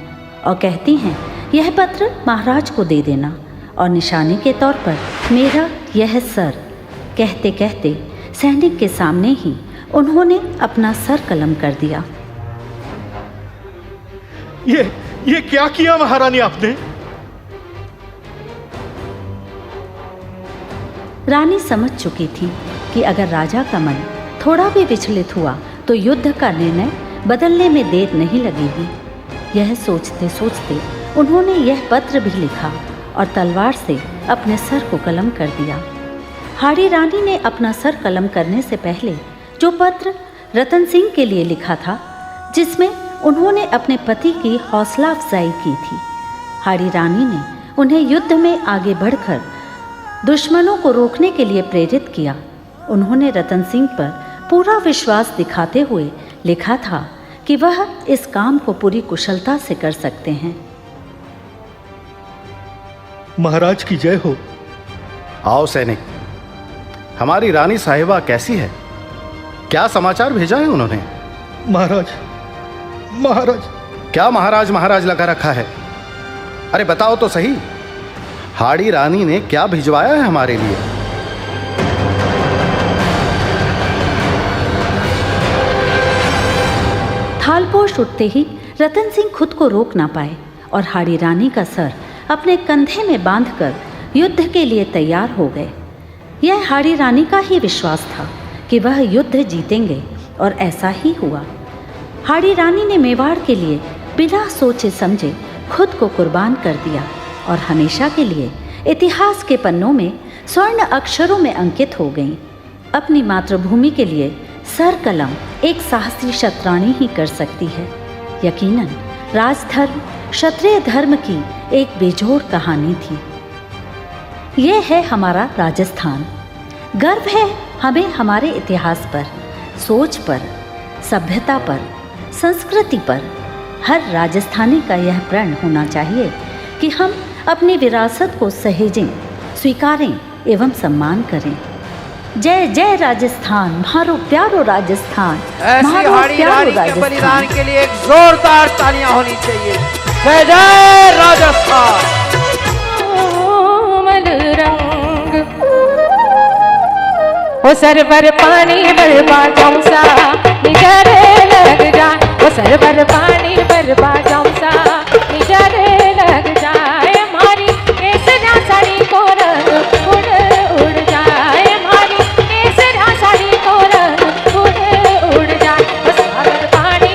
और कहती हैं, यह पत्र महाराज को दे देना और निशानी के तौर पर मेरा यह सर। कहते कहते सैनिक के सामने ही उन्होंने अपना सर कलम कर दिया। ये क्या किया महारानी आपने? रानी समझ चुकी थी कि अगर राजा का मन थोड़ा भी विचलित हुआ तो युद्ध का निर्णय बदलने में देर नहीं लगेगी। यह सोचते सोचते उन्होंने यह पत्र भी लिखा और तलवार से अपने सर को कलम कर दिया। हाड़ी रानी ने अपना सर कलम करने से पहले जो पत्र रतन सिंह के लिए लिखा था, जिसमें उन्होंने अपने पति की हौसला अफजाई की थी, हाड़ी रानी ने उन्हें युद्ध में आगे बढ़कर दुश्मनों को रोकने के लिए प्रेरित किया। उन्होंने रतन सिंह पर पूरा विश्वास दिखाते हुए लिखा था कि वह इस काम को पूरी कुशलता से कर सकते हैं। महाराज की जय हो। आओ सैनिक, हमारी रानी साहिबा कैसी है? क्या समाचार भेजा है उन्होंने? महाराज, महाराज। क्या महाराज महाराज लगा रखा है? अरे बताओ तो सही, हाड़ी रानी ने क्या भिजवाया है हमारे लिए? थालपोश उठते ही रतन सिंह खुद को रोक ना पाए और हाड़ी रानी का सर अपने कंधे में बांधकर युद्ध के लिए तैयार हो गए। यह हाड़ी रानी का ही विश्वास था कि वह युद्ध जीतेंगे और ऐसा ही हुआ। हाड़ी रानी ने मेवाड़ के लिए बिना सोचे समझे खुद को कुर्बान कर दिया और हमेशा के लिए इतिहास के पन्नों में स्वर्ण अक्षरों में अंकित हो गईं। अपनी मातृभूमि के लिए सर कलम एक साहसी क्षत्राणी ही कर सकती है। यकीनन राजधर्म क्षत्रिय धर्म की एक बेजोड़ कहानी थी। यह है हमारा राजस्थान। गर्व है हमें हमारे इतिहास पर, सोच पर, सभ्यता पर, संस्कृति पर। हर राजस्थानी का यह प्रण होना चाहिए कि हम अपनी विरासत को सहेजें, स्वीकारें एवं सम्मान करें। जय जय राजस्थान, मारो प्यारो राजस्थान। ऐसी हाड़ी रानी के बलिदान के लिए एक जोरदार तालियां होनी चाहिए। जय जय राजस्थान। रंग वो सरवर पानी बरबा जमसा निजरे लग जा, वो सरवर पानी बरबा जमसा निजरे लग जाए। हमारी केसरिया साड़ी को रंग उड़ उड़ जाए, हमारी केसरिया साड़ी को रंग उड़ उड़ जाए। वो सरवर पानी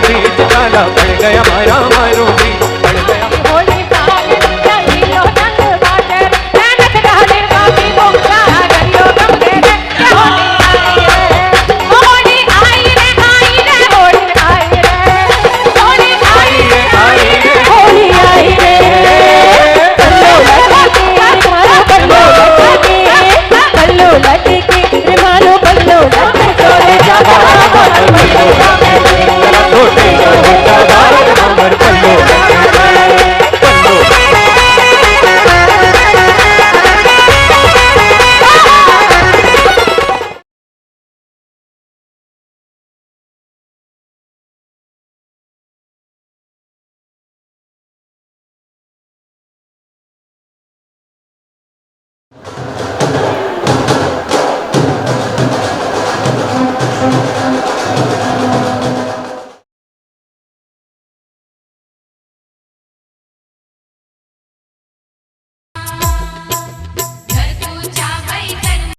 बीच काला पड़ गया मारा मारो जी।